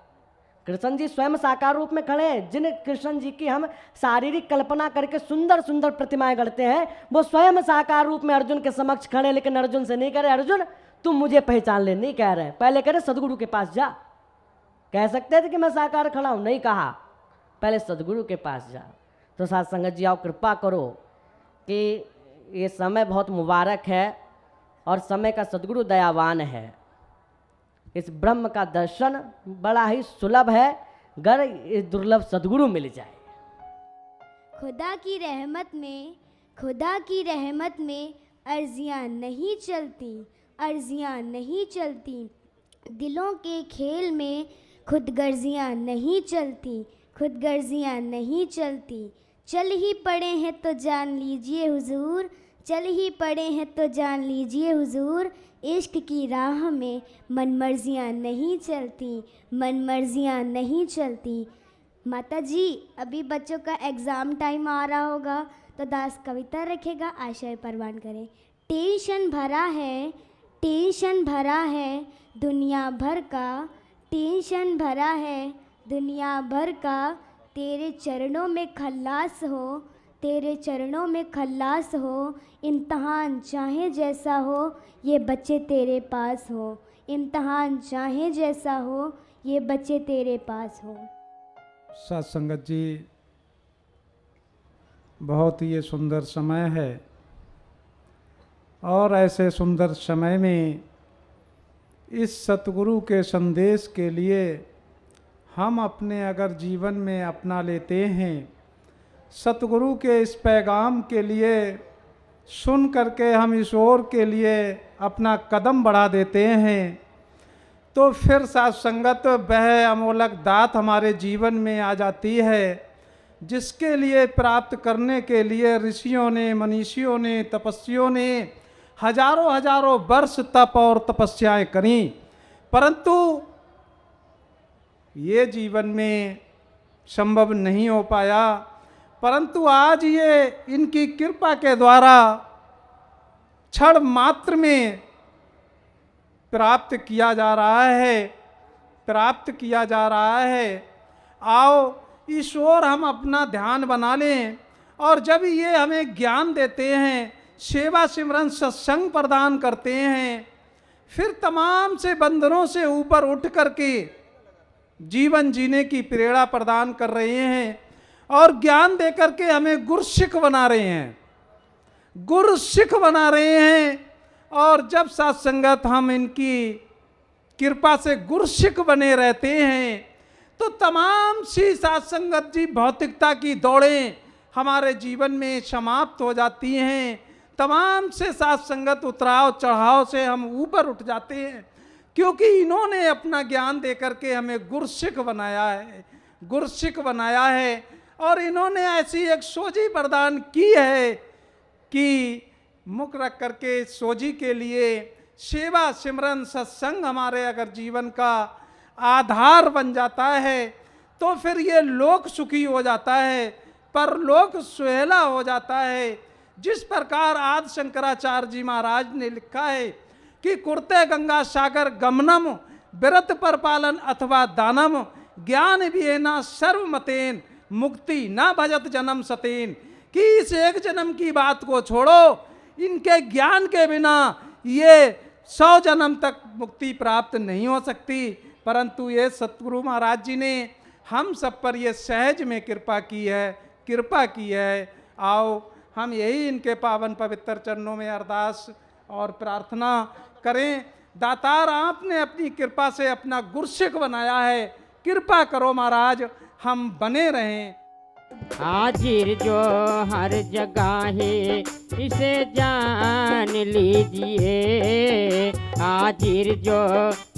कृष्ण जी स्वयं साकार रूप में खड़े हैं। जिन कृष्ण जी की हम शारीरिक कल्पना करके सुंदर सुंदर प्रतिमाएं गढ़ते हैं, वो स्वयं साकार रूप में अर्जुन के समक्ष खड़े। लेकिन अर्जुन से नहीं कह रहे, अर्जुन तुम मुझे पहचान ले, नहीं कह रहे। पहले कह रहे सदगुरु के पास जा। कह सकते थे कि मैं साकार खड़ा हूं, नहीं कहा, पहले सदगुरु के पास जा। तो साथ संगत जी, आओ कृपा करो कि ये समय बहुत मुबारक है और समय का सदगुरु दयावान है। इस ब्रह्म का दर्शन बड़ा ही सुलभ है, अगर इस दुर्लभ सदगुरु मिल जाए। खुदा की रहमत में अर्जियां नहीं चलती, अर्जियां नहीं चलती। दिलों के खेल में खुदगर्जियां नहीं चलती, खुदगर्जियां नहीं चलती। चल ही पड़े हैं तो जान लीजिए हुजूर, चल ही पड़े हैं तो जान लीजिए हुजूर। इश्क की राह में मनमर्जियाँ नहीं चलती, मनमर्जियाँ नहीं चलती। माता जी, अभी बच्चों का एग्ज़ाम टाइम आ रहा होगा तो दास कविता रखेगा, आशय परवान करें। टेंशन भरा है, टेंशन भरा है दुनिया भर का, टेंशन भरा है दुनिया भर का। तेरे चरणों में खल्लास हो, तेरे चरणों में खल्लास हो। इम्तहान चाहे जैसा हो, ये बच्चे तेरे पास हो। इम्तहान चाहे जैसा हो, ये बच्चे तेरे पास हो। साथ संगत जी, बहुत ही ये सुंदर समय है, और ऐसे सुंदर समय में इस सतगुरु के संदेश के लिए हम अपने अगर जीवन में अपना लेते हैं, सतगुरु के इस पैगाम के लिए सुन करके हम इस ओर के लिए अपना कदम बढ़ा देते हैं, तो फिर साथ संगत वह अमोलक दात हमारे जीवन में आ जाती है, जिसके लिए प्राप्त करने के लिए ऋषियों ने, मनीषियों ने, तपस्वियों ने हजारों हजारों वर्ष तप और तपस्याएं करी, परंतु ये जीवन में संभव नहीं हो पाया। परंतु आज ये इनकी कृपा के द्वारा क्षण मात्र में प्राप्त किया जा रहा है, प्राप्त किया जा रहा है। आओ इस ओर हम अपना ध्यान बना लें, और जब ये हमें ज्ञान देते हैं, सेवा सिमरन सत्संग प्रदान करते हैं, फिर तमाम से बंधनों से ऊपर उठ करके जीवन जीने की प्रेरणा प्रदान कर रहे हैं, और ज्ञान दे करके हमें गुरसिख बना रहे हैं, गुरसिख बना रहे हैं। और जब साथ संगत हम इनकी कृपा से गुरसिख बने रहते हैं, तो तमाम सी साथ संगत जी भौतिकता की दौड़ें हमारे जीवन में समाप्त हो जाती हैं। तमाम से साथ संगत उतराव चढ़ाव से हम ऊपर उठ जाते हैं, क्योंकि इन्होंने अपना ज्ञान दे करके हमें गुरसिख बनाया है, गुरसिख बनाया है। और इन्होंने ऐसी एक सोजी प्रदान की है कि मुख रख करके सोजी के लिए सेवा सिमरन सत्संग हमारे अगर जीवन का आधार बन जाता है, तो फिर ये लोक सुखी हो जाता है, परलोक सुहेला हो जाता है। जिस प्रकार आदि शंकराचार्य जी महाराज ने लिखा है कि कुरते गंगा सागर गमनम व्रत पर पालन अथवा दानम ज्ञान विहेना सर्वमतेन मुक्ति न भजत जन्म सतेन, कि इस एक जन्म की बात को छोड़ो, इनके ज्ञान के बिना ये 100 जन्म तक मुक्ति प्राप्त नहीं हो सकती। परंतु ये सतगुरु महाराज जी ने हम सब पर ये सहज में कृपा की है, कृपा की है। आओ हम यही इनके पावन पवित्र चरणों में अरदास और प्रार्थना करें। दातार आपने अपनी कृपा से अपना गुरसिख बनाया है, कृपा करो महाराज हम बने रहें। हाजिर जो हर जगह है इसे जान लीजिए, हाजिर जो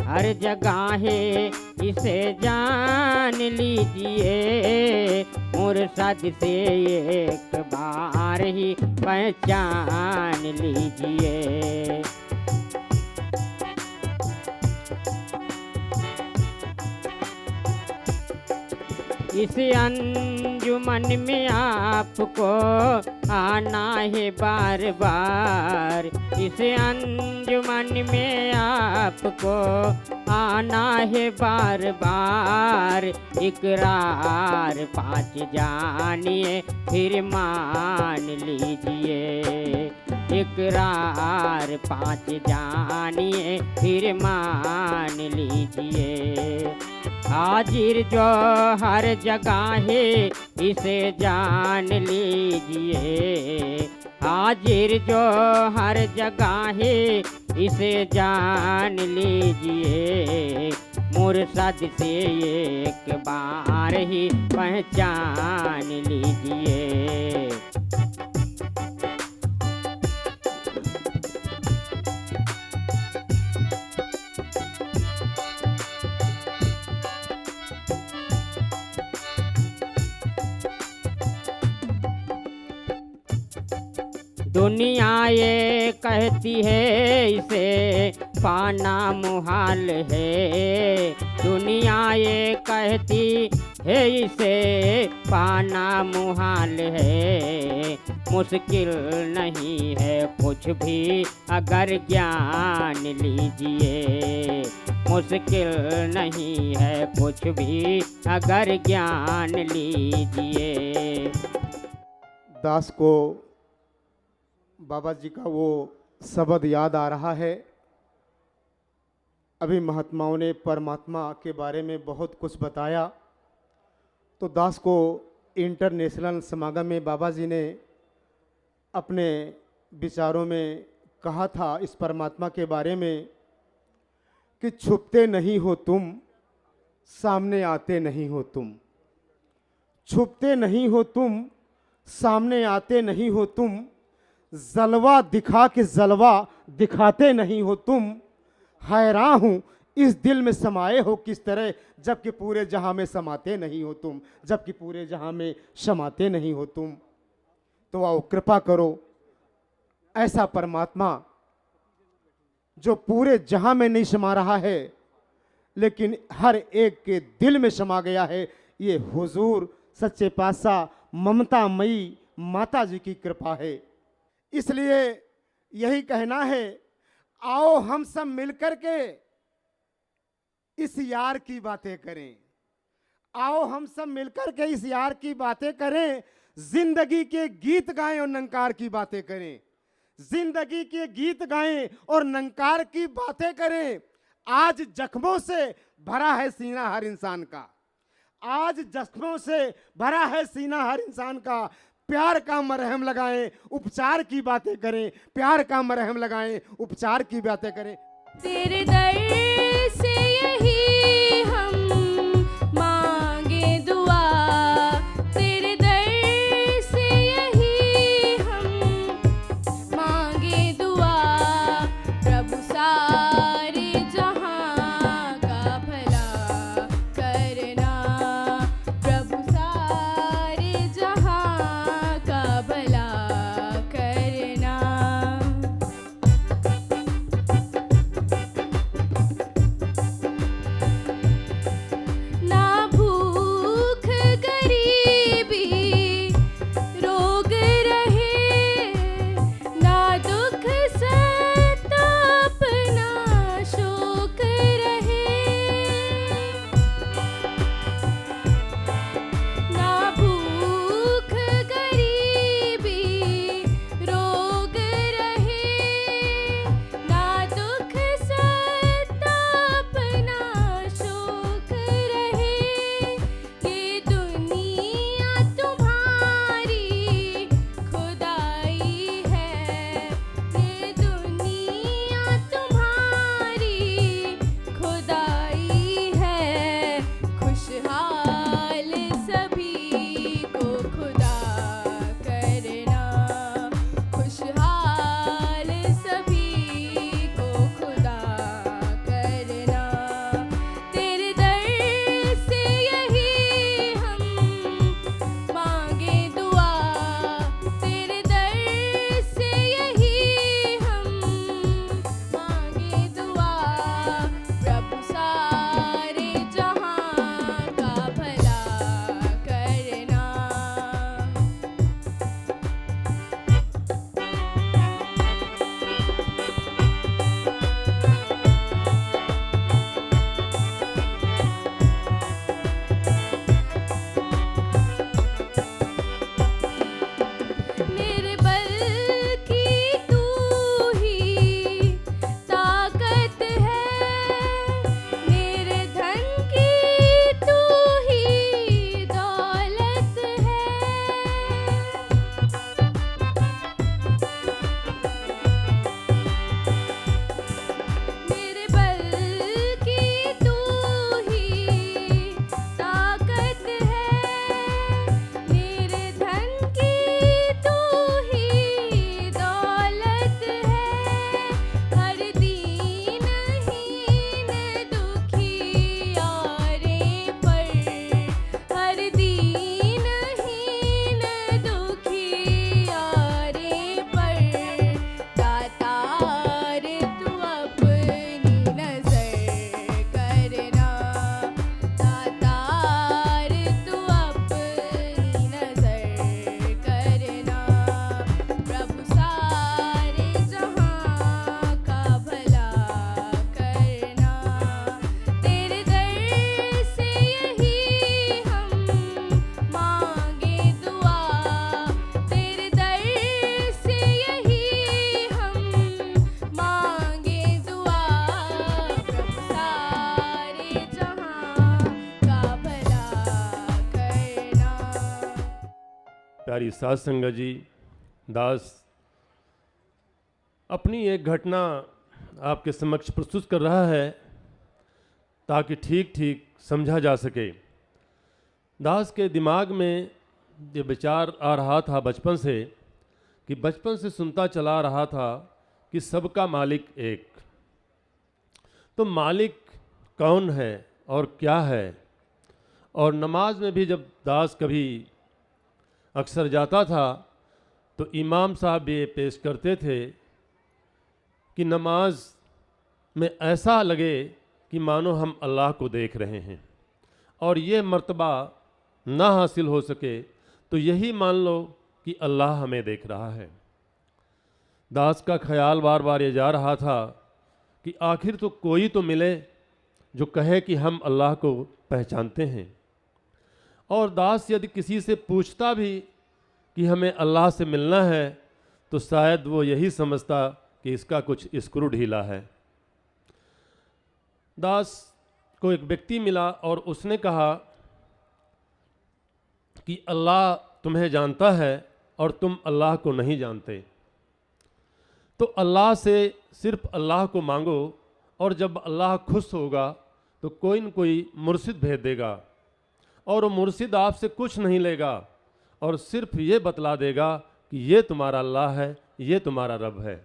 हर जगह है इसे जान लीजिए, मुर्शद से एक बार ही पहचान लीजिए। इस अंजुमन में आपको आना है बार बार, इस अंजुमन में आपको आना है बार बार, इकरार 5 जानिए फिर मान लीजिए, इकरार 5 जानिए फिर मान लीजिए। हाजिर जो हर जगह है इसे जान लीजिए, हाजिर जो हर जगह है इसे जान लीजिए, मुर्शद से एक बार ही पहचान लीजिए। दुनिया ये कहती है इसे पाना मुहाल है, दुनिया ये कहती है इसे पाना मुहाल है, मुश्किल नहीं है कुछ भी अगर ज्ञान लीजिए, मुश्किल नहीं है कुछ भी अगर ज्ञान लीजिए। दास को बाबा जी का वो शब्द याद आ रहा है। अभी महात्माओं ने परमात्मा के बारे में बहुत कुछ बताया, तो दास को इंटरनेशनल समागम में बाबा जी ने अपने विचारों में कहा था इस परमात्मा के बारे में कि छुपते नहीं हो तुम, सामने आते नहीं हो तुम। छुपते नहीं हो तुम, सामने आते नहीं हो तुम। जलवा दिखा के जलवा दिखाते नहीं हो तुम। हैरान हूँ इस दिल में समाये हो किस तरह, जबकि पूरे जहां में समाते नहीं हो तुम, जबकि पूरे जहां में समाते नहीं हो तुम। तो आओ कृपा करो, ऐसा परमात्मा जो पूरे जहां में नहीं समा रहा है लेकिन हर एक के दिल में समा गया है, ये हुजूर सच्चे पातशाह ममतामयी माता जी की कृपा है। इसलिए यही कहना है, आओ हम सब मिलकर के इस यार की बातें करें। आओ हम सब मिलकर के इस यार की बातें करें। जिंदगी के गीत गाएं और नंकार की बातें करें। जिंदगी के गीत गाएं और नंकार की बातें करें। आज जख्मों से भरा है सीना हर इंसान का। आज जख्मों से भरा है सीना हर इंसान का। प्यार का मरहम लगाएं, उपचार की बातें करें। प्यार का मरहम लगाएं, उपचार की बातें करें। तेरे दर से यही हम मांगे दुआ, तेरे दर से यही हम मांगे दुआ। प्रभु सारे जहां का भला करना, प्रभु सारे जहां का भला करना। ना भूख गरीबी रोग रहे, ना दुख संताप ना शोक रहे। ना भूख गरीबी रोग रहे, ना दुख संताप ना शोक रहे। ये दुनिया तुम्हारी खुदाई है, ये दुनिया तुम्हारी खुदाई है। खुशहाल सभी को खुदा करना, खुशहाल सभी को खुदा करना। तेरे दर से यही हम मांगे दुआ, तेरे दर से यही हम मांगे दुआ। प्रभु सारे जहां का भला करना। मेरे बल की तू ही ताकत है, मेरे धन की तू ही दौलत है। मेरे बल की तू ही ताकत है, मेरे धन की तू ही दौलत है। हर दीन हीन दुखियारे पर, हर दीन हीन दुखियारे पर दातार तू अपनी नजर करना, दातार तू अपनी नजर करना। प्रभु सारे जहां का भला करना। तेरे दर से यही हम मांगे दुआ, तेरे दर से यही हम मांगे दुआ। प्रभु सारे जहां का भला करना। प्यारी साध संगत जी, दास अपनी एक घटना आपके समक्ष प्रस्तुत कर रहा है। ताकि ठीक ठीक समझा जा सके। दास के दिमाग में ये विचार आ रहा था बचपन से, कि बचपन से सुनता चला रहा था कि सबका मालिक एक। तो मालिक कौन है और क्या है? और नमाज में भी जब दास कभी अक्सर जाता था तो इमाम साहब ये पेश करते थे कि नमाज में ऐसा लगे कि मानो हम अल्लाह को देख रहे हैं, और ये मर्तबा ना हासिल हो सके तो यही मान लो कि अल्लाह हमें देख रहा है। दास का ख्याल बार बार ये जा रहा था कि आखिर तो कोई तो मिले जो कहे कि हम अल्लाह को पहचानते हैं। और दास यदि किसी से पूछता भी कि हमें अल्लाह से मिलना है तो शायद वो यही समझता कि इसका कुछ स्क्रू ढीला है। दास को एक व्यक्ति मिला और उसने कहा कि अल्लाह तुम्हें जानता है और तुम अल्लाह को नहीं जानते, तो अल्लाह से सिर्फ अल्लाह को मांगो, और जब अल्लाह खुश होगा तो कोई न कोई मुर्शिद भेज देगा, और वो मुर्शिद आपसे कुछ नहीं लेगा और सिर्फ ये बतला देगा कि ये तुम्हारा अल्लाह है, ये तुम्हारा रब है।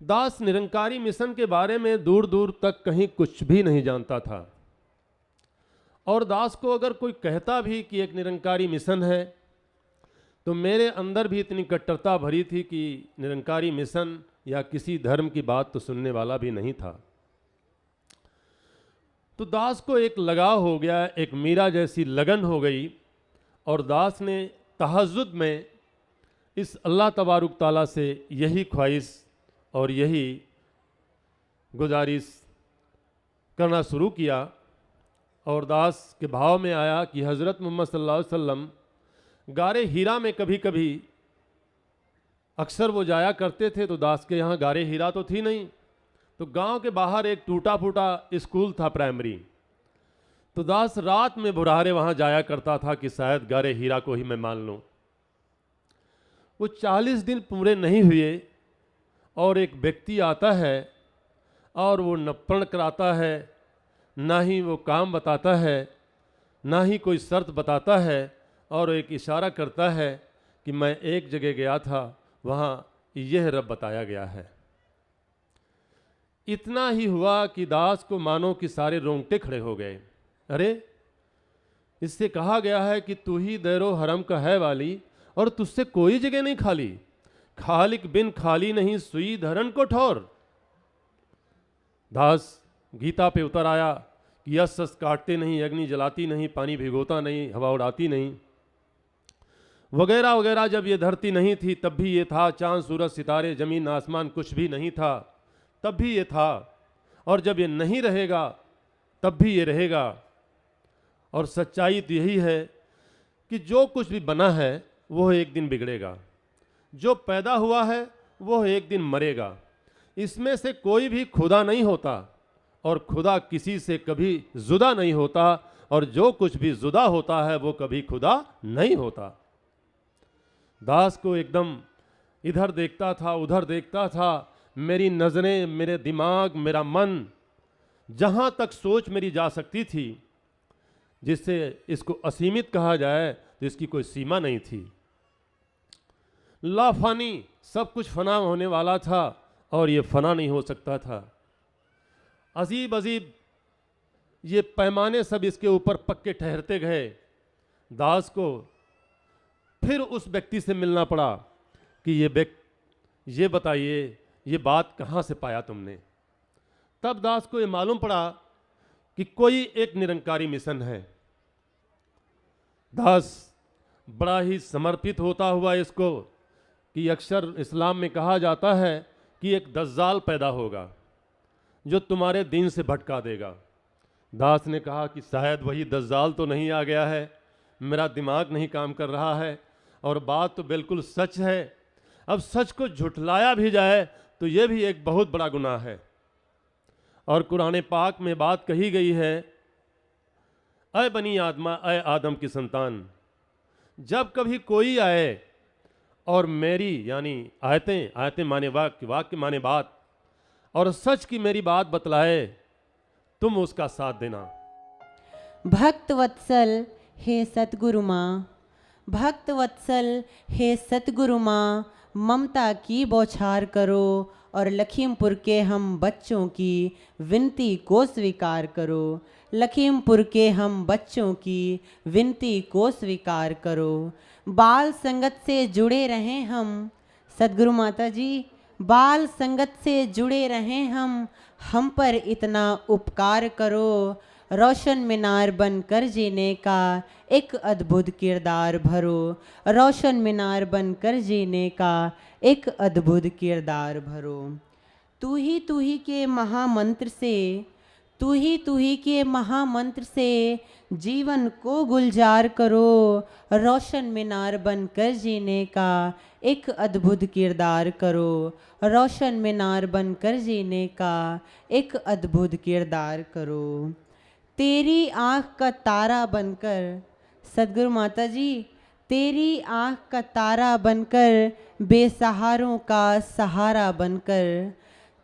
दास निरंकारी मिशन के बारे में दूर दूर तक कहीं कुछ भी नहीं जानता था, और दास को अगर कोई कहता भी कि एक निरंकारी मिशन है तो मेरे अंदर भी इतनी कट्टरता भरी थी कि निरंकारी मिशन या किसी धर्म की बात तो सुनने वाला भी नहीं था। तो दास को एक लगाव हो गया, एक मीरा जैसी लगन हो गई, और दास ने तहज्जुद में इस अल्लाह तबारुक ताला से यही ख्वाहिश और यही गुजारिश करना शुरू किया। और दास के भाव में आया कि हज़रत मोहम्मद सल्लल्लाहु अलैहि वसल्लम गारे हीरा में कभी कभी अक्सर वो जाया करते थे, तो दास के यहाँ गारे हीरा तो थी नहीं, तो गांव के बाहर एक टूटा फूटा स्कूल था प्राइमरी, तो दास रात में बुढ़ारे वहाँ जाया करता था कि शायद गारे हीरा को ही मैं मान लूँ। वो 40 दिन पूरे नहीं हुए और एक व्यक्ति आता है और वो न प्रण कराता है, ना ही वो काम बताता है, ना ही कोई शर्त बताता है, और एक इशारा करता है कि मैं एक जगह गया था, वहाँ यह रब बताया गया है। इतना ही हुआ कि दास को मानो कि सारे रोंगटे खड़े हो गए। अरे, इससे कहा गया है कि तू ही दैरो हरम का है वाली, और तुझसे कोई जगह नहीं खाली, खालिक बिन खाली नहीं सुई धरन को ठौर। दास गीता पे उतर आया कि यस सस काटते नहीं, अग्नि जलाती नहीं, पानी भिगोता नहीं, हवा उड़ाती नहीं, वगैरह वगैरह। जब ये धरती नहीं थी तब भी ये था, चांद सूरज सितारे जमीन आसमान कुछ भी नहीं था तब भी ये था, और जब ये नहीं रहेगा तब भी ये रहेगा। और सच्चाई तो यही है कि जो कुछ भी बना है वो एक दिन बिगड़ेगा, जो पैदा हुआ है वो एक दिन मरेगा। इसमें से कोई भी खुदा नहीं होता, और खुदा किसी से कभी जुदा नहीं होता, और जो कुछ भी जुदा होता है वो कभी खुदा नहीं होता। दास को एकदम इधर देखता था उधर देखता था, मेरी नज़रें, मेरे दिमाग, मेरा मन, जहाँ तक सोच मेरी जा सकती थी, जिससे इसको असीमित कहा जाए तो इसकी कोई सीमा नहीं थी। लाफानी, सब कुछ फना होने वाला था और ये फना नहीं हो सकता था। अजीब अजीब ये पैमाने सब इसके ऊपर पक्के ठहरते गए। दास को फिर उस व्यक्ति से मिलना पड़ा कि ये बताइए ये बात कहाँ से पाया तुमने। तब दास को ये मालूम पड़ा कि कोई एक निरंकारी मिशन है। दास बड़ा ही समर्पित होता हुआ इसको, कि अक्सर इस्लाम में कहा जाता है कि एक दज्जाल पैदा होगा जो तुम्हारे दीन से भटका देगा। दास ने कहा कि शायद वही दज्जाल तो नहीं आ गया है, मेरा दिमाग नहीं काम कर रहा है, और बात तो बिल्कुल सच है। अब सच को झुठलाया भी जाए तो ये भी एक बहुत बड़ा गुनाह है। और कुरान पाक में बात कही गई है, अय बनी आदमा, अय आदम की संतान, जब कभी कोई आए और मेरी यानी आयतें माने वाक्य, वाक्य माने बात, और सच की मेरी बात बतलाए तुम उसका साथ देना। भक्त वत्सल हे सतगुरु माँ, भक्त वत्सल हे सतगुरु माँ, ममता की बौछार करो और लखीमपुर के हम बच्चों की विनती को स्वीकार करो। लखीमपुर के हम बच्चों की विनती को स्वीकार करो। बाल संगत से जुड़े रहें हम, सदगुरु माता जी, बाल संगत से जुड़े रहें हम पर इतना उपकार करो। रोशन मीनार बनकर जीने का एक अद्भुत किरदार भरो। रोशन मीनार बनकर जीने का एक अद्भुत किरदार भरो। तू ही के महामंत्र से, तू ही के महामंत्र से जीवन को गुलजार करो। रोशन मीनार बनकर जीने का एक अद्भुत किरदार करो। रोशन मीनार बनकर जीने का एक अद्भुत किरदार करो। तेरी आँख का तारा बनकर, सदगुरु माता जी, तेरी आँख का तारा बनकर, बेसहारों का सहारा बनकर,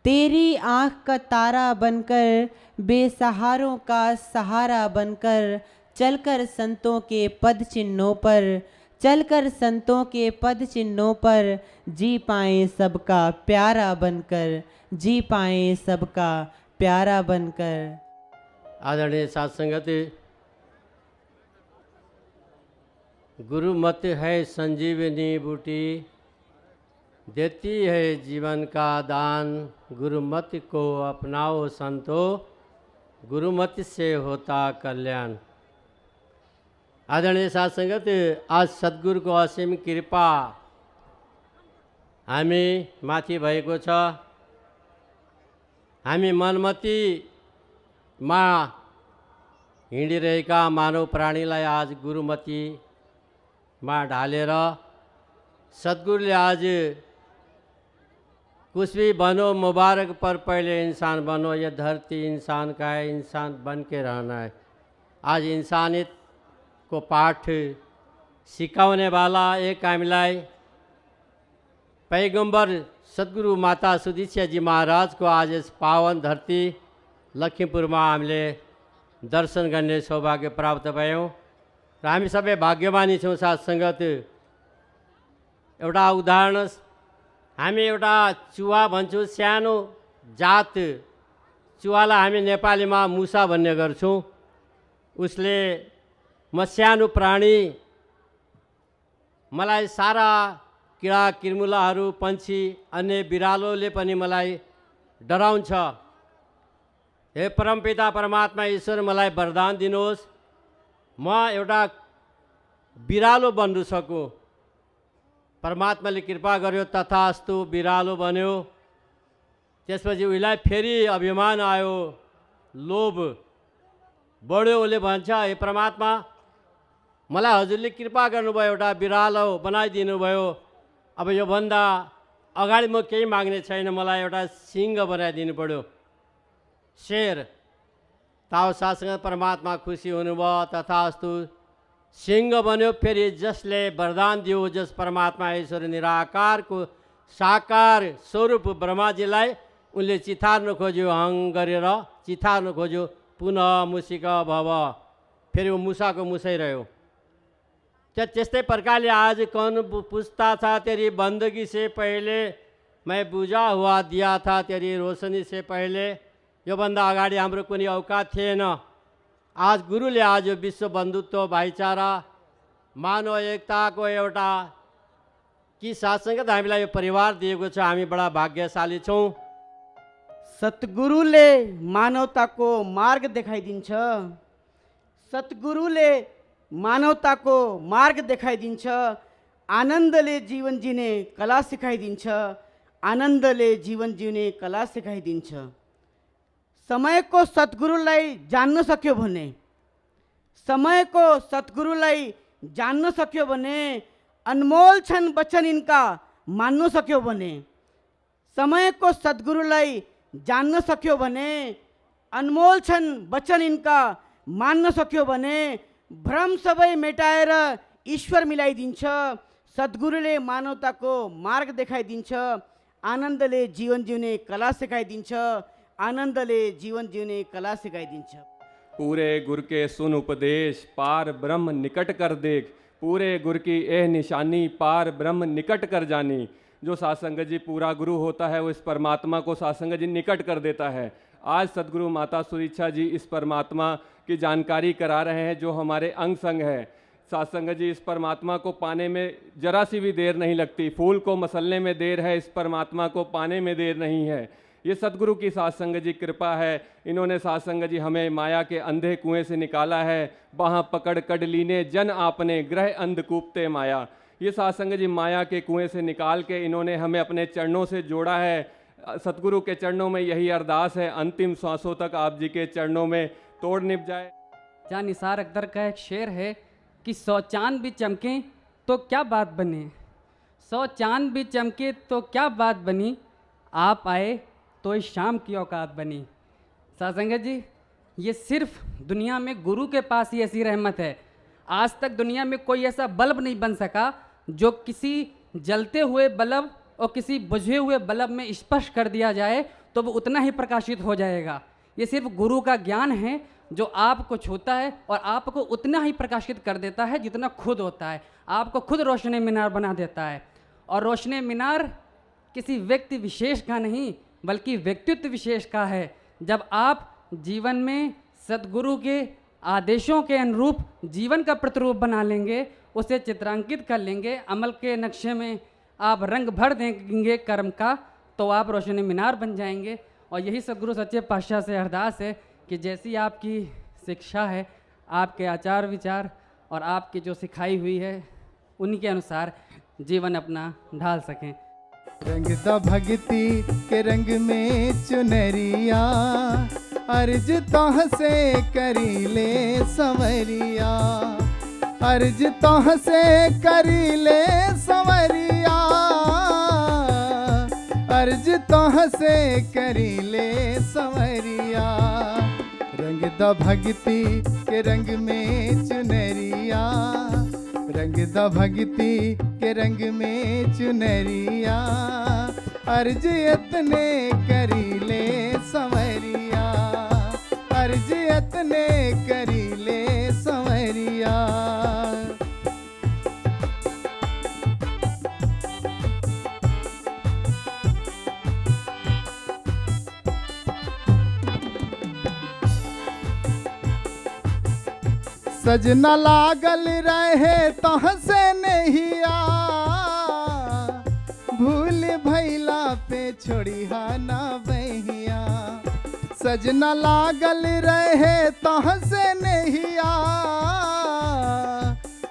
तेरी आँख का तारा बनकर, बेसहारों का सहारा बनकर, चलकर संतों के पद चिन्हों पर, चलकर संतों के पद चिन्हों पर जी पाएं सबका प्यारा बनकर, जी पाएं सबका प्यारा बनकर। आदरणीय साथ संगत, गुरु मत है संजीवनी बूटी, देती है जीवन का दान। गुरु मत को अपनाओ संतो, गुरु मत से होता कल्याण। आदरणीय साथ संगत, आज सद्गुरु को असीम कृपा हामी माथि भएको छ। हामी मनमती मा हिँडिरहेका मानव प्राणीलाई आज गुरुमती मा ढालेर सद्गुरुले आज कुछ भी बनो मुबारक पर पहले इंसान बनो, ये धरती इंसान का है, इंसान बन के रहना है। आज इंसानियत को पाठ सिकाउने वाला एक हामीलाई पैगम्बर सद्गुरु माता सुदीक्षा जी महाराज को आज इस पावन धरती लखीमपुर में हामीले दर्शन गर्ने सौभाग्य प्राप्त भयौँ र हामी सबै भाग्यमानी छौँ। साथ संगत, एउटा उदाहरण, हामी एउटा चुवा भन्छौँ, सानो जात चुवालाई हामी नेपालीमा मुसा भन्ने गर्छौँ। उसले म सानो प्राणी, मलाई सारा किरा किर्मुलाहरू, पन्छी, अन्य बिरालोले पनि मलाई डराउँछ। हे परमपिता परमात्मा ईश्वर, मलाई वरदान दिनुहोस्, म एउटा बिरालो बन्नु सकूँ। परमात्माले कृपा गर्यो, तथास्तु बिरालो बन्यो। त्यसपछि उसलाई फेरि अभिमान आयो, लोभ बढ्यो। उसले भन्छ, हे परमात्मा, मलाई हजुरले कृपा गर्नुभयो, एउटा बिरालो बनाइदिनु भयो। अब योभन्दा अगाडि म केही माग्ने छैन, मलाई एउटा सिंह बनाइदिनु पर्यो, शेर। ताओ साथसँग परमात्मा खुसी हुनुभयो, तथास्तु सिंह बन्यो। फेरि जसले वरदान दियो, जस परमात्मा ईश्वर निराकारको साकार स्वरूप ब्रह्माजीलाई उनले चितार्न खोज्यो, हङ गरेर चितार्न खोज्यो। पुनः मुसिक भव, फेरि वो मुसाको मुसै रह्यो। त्यस्तै प्रकारले आज कौन पूछता था तेरी बंदगी से पहले, मैं बुझा हुआ दिया था तेरी रोशनी से पहले। योभन्दा अगाडि हाम्रो कुनै औकात थिएन। आज गुरुले आज विश्व बन्धुत्व, भाइचारा, मानव एकताको एउटा कि साथसँग हामीलाई यो परिवार दिएको छ। हामी बडा भाग्यशाली छौँ। सतगुरुले मानवताको मार्ग देखाइदिन्छ। सतगुरुले मानवताको मार्ग देखाइदिन्छ। आनन्दले जीवन जिने कला सिकाइदिन्छ। आनन्दले जीवन जिउने कला सिकाइदिन्छ। समयको सतगुरुलाई जान्न सक्यो भने, समयको सतगुरुलाई जान्न सक्यो भने, अनमोल छन् वचन इनका मान्न सक्यो भने, समयको सतगुरुलाई जान्न सक्यो भने, अनमोल छन् वचन इनका मान्न सक्यो भने, भ्रम सबै मेटाएर ईश्वर मिलाइदिन्छ। सद्गुरुले मानवताको मार्ग देखाइदिन्छ। आनन्दले जीवन जिउने कला सिकाइदिन्छ। आनन्दले जीवन जिउने कला सिकाइदिन्छ। पूरे गुर के सुन उपदेश, पार ब्रह्म निकट कर देख। पूरे गुर की यह निशानी, पार ब्रह्म निकट कर जानी। जो सासंग जी पूरा गुरु होता है वो इस परमात्मा को सासंग जी निकट कर देता है। आज सदगुरु माता सुरीक्षा जी इस परमात्मा की जानकारी करा रहे हैं जो हमारे अंग संग है। सासंग जी इस परमात्मा को पाने में जरा सी भी देर नहीं लगती। फूल को मसलने में देर है, इस परमात्मा को पाने में देर नहीं है। ये सदगुरु की सासंग जी कृपा है। इन्होंने सासंग जी हमें माया के अंधे कुएं से निकाला है। बाहाँ पकड़ कड लीने जन आपने, ग्रह अंधकूपते माया। ये सासंग जी माया के कुएं से निकाल के इन्होंने हमें अपने चरणों से जोड़ा है। सतगुरु के चरणों में यही अरदास है, अंतिम सांसों तक आप जी के चरणों में तोड़ निभ जाए। जहाँ निसार अख्तर का एक शेर है कि 100 चांद भी चमके तो क्या बात बने, 100 चांद भी चमके तो क्या बात बनी, आप आए तो इस शाम की औकात बनी। सासंगत जी, ये सिर्फ दुनिया में गुरु के पास ही ऐसी रहमत है। आज तक दुनिया में कोई ऐसा बल्ब नहीं बन सका जो किसी जलते हुए बल्ब और किसी बुझे हुए बल्ब में स्पर्श कर दिया जाए तो वो उतना ही प्रकाशित हो जाएगा। ये सिर्फ गुरु का ज्ञान है जो आपको छूता है और आपको उतना ही प्रकाशित कर देता है जितना खुद होता है। आपको खुद रोशनी मीनार बना देता है। और रोशनी मीनार किसी व्यक्ति विशेष का नहीं बल्कि व्यक्तित्व विशेष का है। जब आप जीवन में सद्गुरु के आदेशों के अनुरूप जीवन का प्रतिरूप बना लेंगे, उसे चित्रांकित कर लेंगे, अमल के नक्शे में आप रंग भर देंगे कर्म का, तो आप रोशनी मीनार बन जाएंगे। और यही सद्गुरु सच्चे पातशाह से अरदास है कि जैसी आपकी शिक्षा है, आपके आचार विचार और आपकी जो सिखाई हुई है, उन्हीं के अनुसार जीवन अपना ढाल सकें। रंग द भक्ति के रंग में चुनरिया, अर्ज तोह से करी ले संवरिया, अर्ज तोह से करी ले संवरिया, अर्ज तोह से करी ले संवरिया। रंग द भक्ति के रंग में चुनरिया, रंग द भक्ति के रंग में चुनरिया, अर्ज इतने करी ले संवरिया, अर्ज इतने करी ले संवरिया। सजना लागल रहे तोह से नहिया, भूल भैला पे छोड़िया ना बहिया। सजना लागल रहे तोह से नहिया,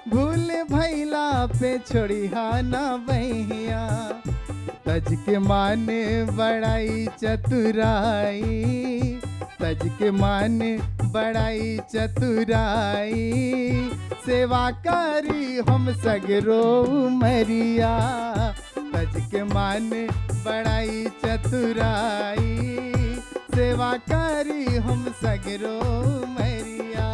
भूल भैला पे छोड़िया ना बहिया। तज के मान बड़ाई चतुराई, तज के मान बड़ाई चतुराई, सेवा करी हम सगरो मरिया। तज के मान बड़ाई चतुराई, सेवा करी हम सगरो मरिया।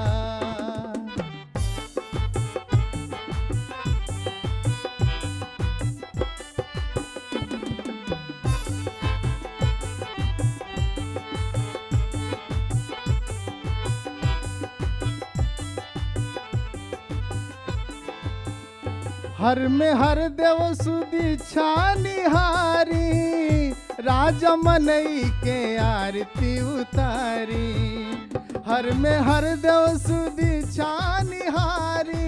हर में हर देव सुदी छानिहारी, राजा मनई के आरती उतारी। हर में हर देव सुदी छानिहारी,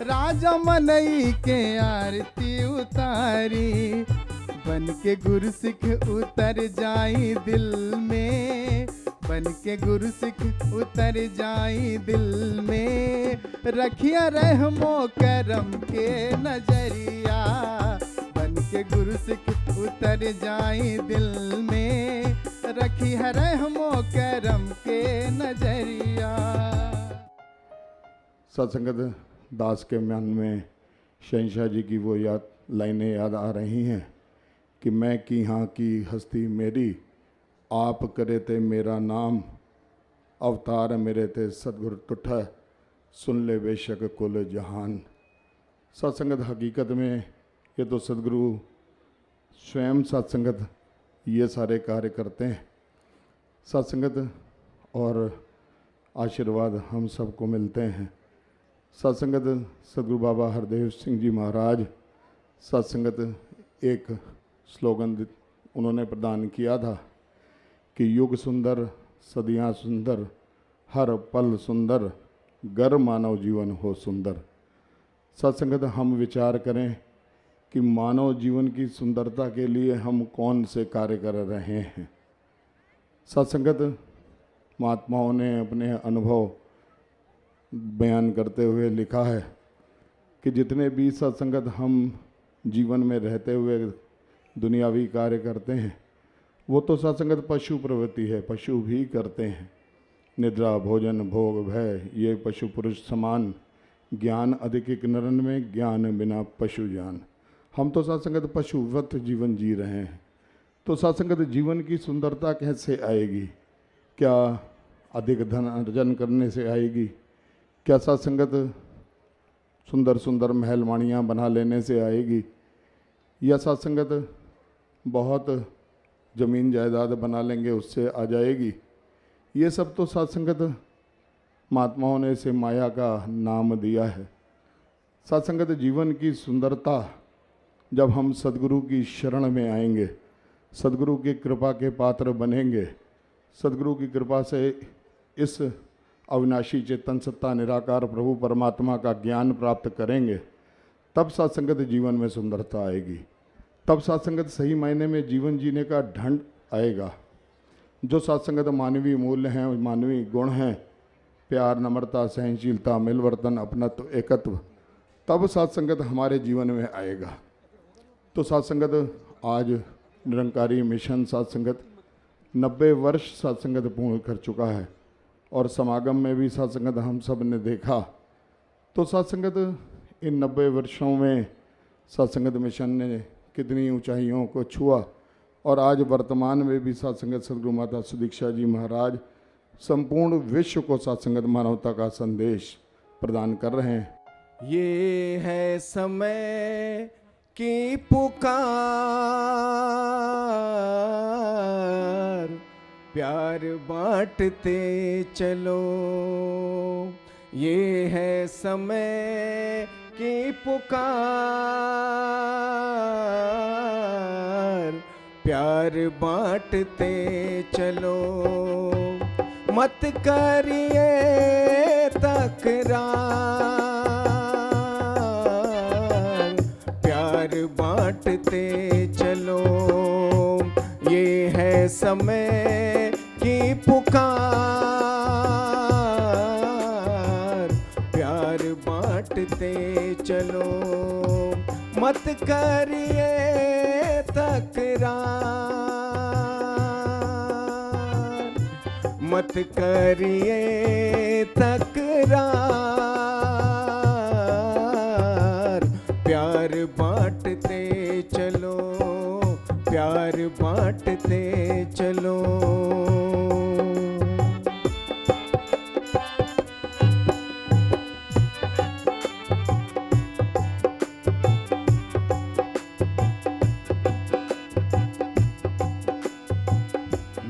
राजा मनई के आरती उतारी। बन के गुरु सिख उतर जाई दिल में, बन के गुरु सिख उतर जाई दिल में, रखिया रहमो करम के नजरिया। बन के गुरु सिख उतर जाई दिल में, रखिया रहमो करम के नजरिया। सत्संगत दास के मन में शहंशाह जी की वो लाइनें याद आ रही हैं कि मैं की हाँ की हस्ती मेरी, आप करे ते मेरा नाम, अवतार मेरे ते सतगुरु तुठा, सुन ले बेशक कुल जहान। सत्संगत हकीकत में ये तो सदगुरु स्वयं सत्संगत ये सारे कार्य करते हैं। सत्संगत और आशीर्वाद हम सबको मिलते हैं। सत्संगत सदगुरु बाबा हरदेव सिंह जी महाराज सत्संगत एक स्लोगन उन्होंने प्रदान किया था कि युग सुंदर सदियां सुंदर हर पल सुंदर गर मानव जीवन हो सुंदर। सत्संगत हम विचार करें कि मानव जीवन की सुंदरता के लिए हम कौन से कार्य कर रहे हैं। सत्संगत महात्माओं ने अपने अनुभव बयान करते हुए लिखा है कि जितने भी सत्संगत हम जीवन में रहते हुए दुनियावी कार्य करते हैं वो तो सत्संगत पशु प्रवृत्ति है, पशु भी करते हैं। निद्रा भोजन भोग भय ये पशु पुरुष समान, ज्ञान अधिक नरन में ज्ञान बिना पशु जान। हम तो सत्संगत पशुवत जीवन जी रहे हैं। तो सत्संगत जीवन की सुंदरता कैसे आएगी? क्या अधिक धन अर्जन करने से आएगी? क्या सत्संगत सुंदर सुंदर महलवाणियाँ बना लेने से आएगी? या सत्संगत बहुत ज़मीन जायदाद बना लेंगे उससे आ जाएगी? ये सब तो सत्संगत महात्माओं ने इसे माया का नाम दिया है। सत्संगत जीवन की सुंदरता जब हम सदगुरु की शरण में आएंगे, सदगुरु की कृपा के पात्र बनेंगे, सदगुरु की कृपा से इस अविनाशी चेतन सत्ता निराकार प्रभु परमात्मा का ज्ञान प्राप्त करेंगे, तब सत्संगत जीवन में सुंदरता आएगी। तब सत्संगत सही मायने में जीवन जीने का ढंग आएगा। जो सत्संगत मानवीय मूल्य हैं, मानवीय गुण हैं, प्यार नम्रता सहनशीलता मिलवर्तन अपनत्व एकत्व, तब सत्संगत हमारे जीवन में आएगा। तो सत्संगत आज निरंकारी मिशन सत्संगत 90 वर्ष सत्संगत पूर्ण कर चुका है और समागम में भी सत्संगत हम सब ने देखा। तो सत्संगत इन 90 वर्षों में सत्संगत मिशन ने कितनी ऊंचाइयों को छुआ और आज वर्तमान में भी सत्संगत सदगुरु माता सुदीक्षा जी महाराज संपूर्ण विश्व को सत्संगत मानवता का संदेश प्रदान कर रहे हैं। ये है समय की पुकार, प्यार बांटते चलो। ये है समय की पुकार, प्यार बांटते चलो। मत करिए तकरार, प्यार बांटते चलो। ये है समय की पुकार, प्यार बांटते चलो। मत करिए तकरार, मत करिए तकरार, प्यार बांटते चलो, प्यार बांटते चलो।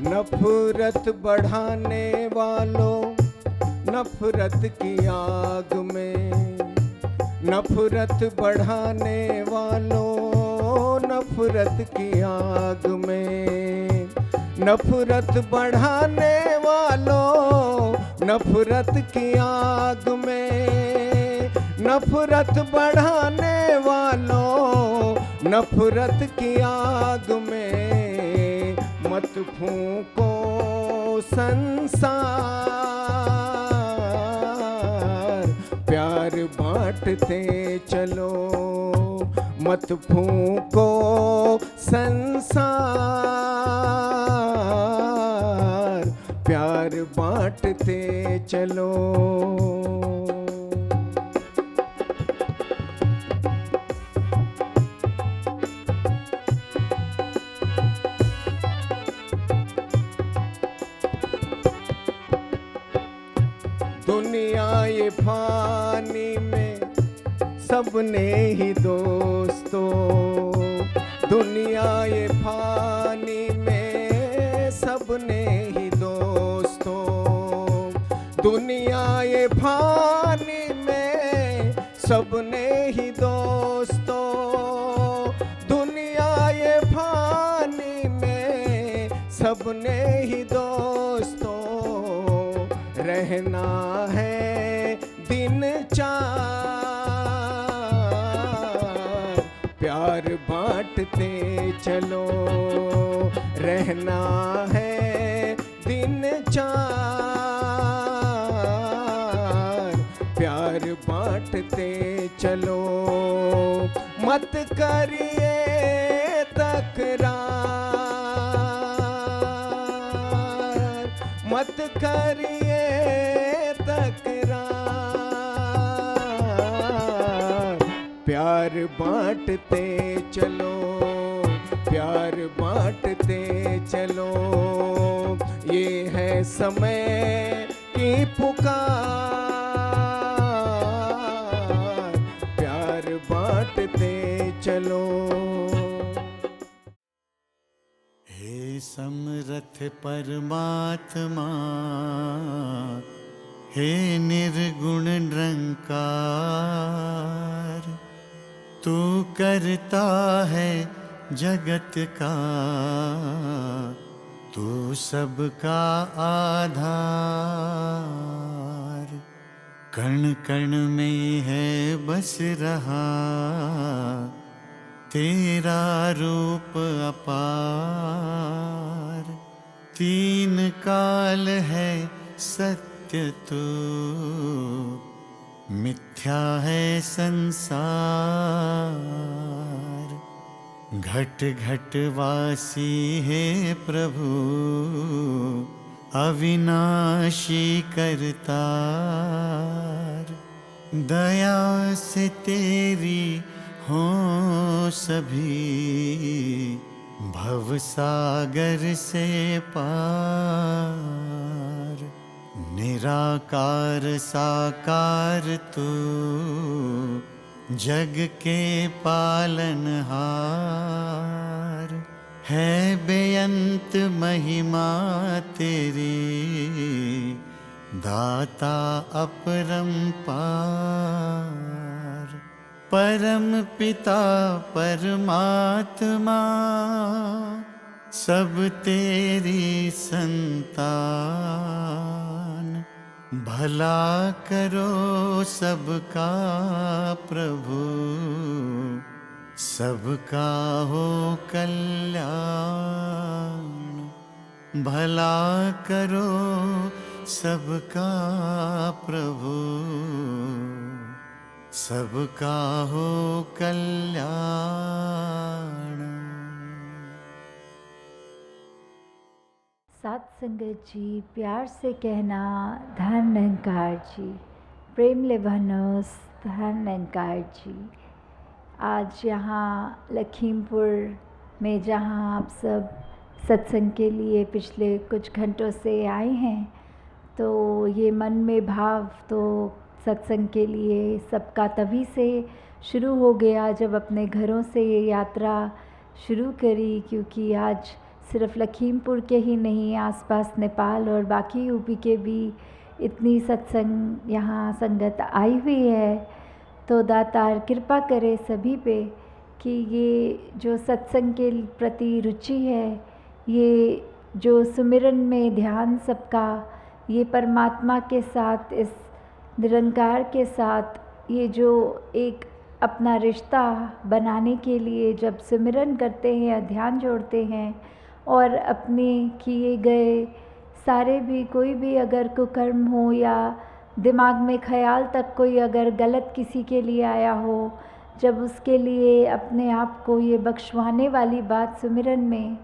नफरत बढ़ाने वालों, नफरत की आग में, नफरत बढ़ाने वालों, नफरत की आग में। नफरत बढ़ाने वालों, नफरत की आग में। नफरत बढ़ाने वालों, नफरत की आग में। मत फूंको संसार, प्यार बांटते चलो। मत फूंको संसार, प्यार बांटते चलो। दुनिया ये फानी में सबने ही दोस्तों, दुनिया ये फानी में सबने ही दोस्तों। दुनिया ये फानी में सबने ही दोस्तों, दुनिया ये फानी में सबने ही दोस्तों, रहना है दिन चार, प्यार बांटते चलो, रहना है दिन चार, प्यार बांटते चलो, मत करिए तकरार, मत करिए तकरार, प्यार बांटते चलो, प्यार बांटते चलो, ये है समय की पुकार, प्यार बांटते चलो। हे समरथ परमात्मा, हे निर्गुण निरंकार, तू करता है जगत का, तू सबका आधार, कण कण में है बस रहा तेरा रूप अपार, तीन काल है सत्य तू, मिथ्या है संसार, घट घट वासी है प्रभु, अविनाशी करतार, दया से तेरी हो सभी, भवसागर से पार, निराकार साकार तू, जग के पालनहार, है बेअंत महिमा तेरी, दाता अपरंपार, परम पिता परमात्मा, सब तेरी संतान, भला करो सबका प्रभु, सबका हो कल्याण, भला करो सबका प्रभु, सबका हो कल्याण। सात संगत जी, प्यार से कहना धन निरंकार जी, प्रेम ले भनोस धन निरंकार जी। आज यहाँ लखीमपुर में जहाँ आप सब सत्संग के लिए पिछले कुछ घंटों से आए हैं, तो ये मन में भाव तो सत्संग के लिए सबका तभी से शुरू हो गया जब अपने घरों से ये यात्रा शुरू करी, क्योंकि आज सिर्फ लखीमपुर के ही नहीं, आसपास नेपाल और बाकी यूपी के भी इतनी सत्संग यहाँ संगत आई हुई है। तो दातार कृपा करे सभी पे कि ये जो सत्संग के प्रति रुचि है, ये जो सुमिरन में ध्यान सबका, ये परमात्मा के साथ, इस निरंकार के साथ ये जो एक अपना रिश्ता बनाने के लिए जब सिमरन करते हैं, ध्यान जोड़ते हैं और अपने किए गए सारे भी कोई भी अगर कुकर्म हो या दिमाग में ख्याल तक कोई अगर गलत किसी के लिए आया हो, जब उसके लिए अपने आप को ये बख्शवाने वाली बात सुमिरन में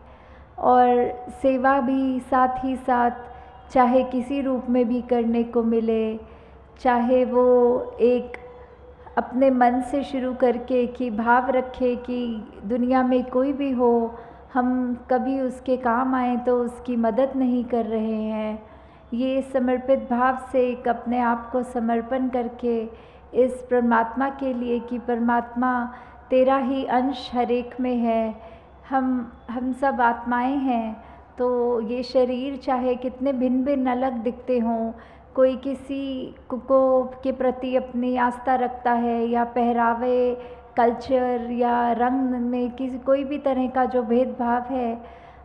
और सेवा भी साथ ही साथ चाहे किसी रूप में भी करने को मिले, चाहे वो एक अपने मन से शुरू करके कि भाव रखे कि दुनिया में कोई भी हो, हम कभी उसके काम आए तो उसकी मदद नहीं कर रहे हैं। ये समर्पित भाव से एक अपने आप को समर्पण करके इस परमात्मा के लिए कि परमात्मा तेरा ही अंश हर एक में है, हम सब आत्माएं हैं, तो ये शरीर चाहे कितने भिन्न भिन्न अलग दिखते हों, कोई किसी को के प्रति अपनी आस्था रखता है, या पहरावे, कल्चर या रंग में किसी कोई भी तरह का जो भेदभाव है,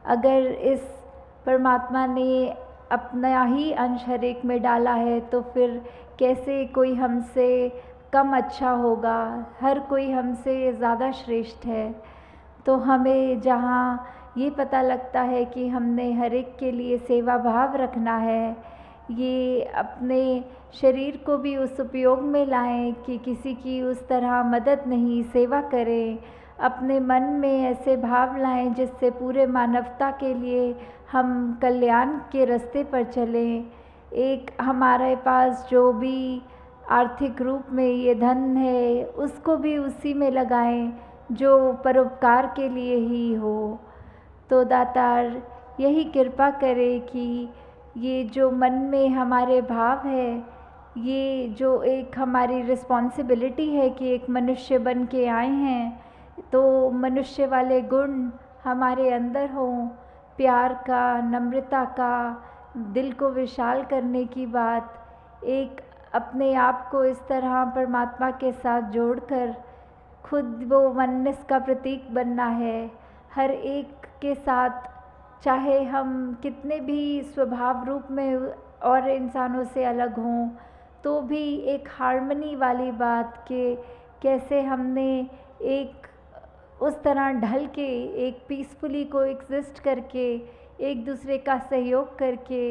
अगर इस परमात्मा ने अपना ही अंश हर एक में डाला है तो फिर कैसे कोई हमसे कम अच्छा होगा। हर कोई हमसे ज़्यादा श्रेष्ठ है। तो हमें जहाँ ये पता लगता है कि हमने हर एक के लिए सेवा भाव रखना है, ये अपने शरीर को भी उस उपयोग में लाएं कि किसी की उस तरह मदद नहीं, सेवा करें। अपने मन में ऐसे भाव लाएं जिससे पूरे मानवता के लिए हम कल्याण के रास्ते पर चलें। एक हमारे पास जो भी आर्थिक रूप में ये धन है उसको भी उसी में लगाएं जो परोपकार के लिए ही हो। तो दातार यही कृपा करे कि ये जो मन में हमारे भाव है, ये जो एक हमारी रिस्पॉन्सिबिलिटी है कि एक मनुष्य बन के आए हैं, तो मनुष्य वाले गुण हमारे अंदर हों, प्यार का, नम्रता का, दिल को विशाल करने की बात, एक अपने आप को इस तरह परमात्मा के साथ जोड़कर खुद वो वननेस का प्रतीक बनना है। हर एक के साथ, चाहे हम कितने भी स्वभाव रूप में और इंसानों से अलग हों, तो भी एक हार्मनी वाली बात के कैसे हमने एक उस तरह ढल के एक पीसफुली को एग्जिस्ट करके एक दूसरे का सहयोग करके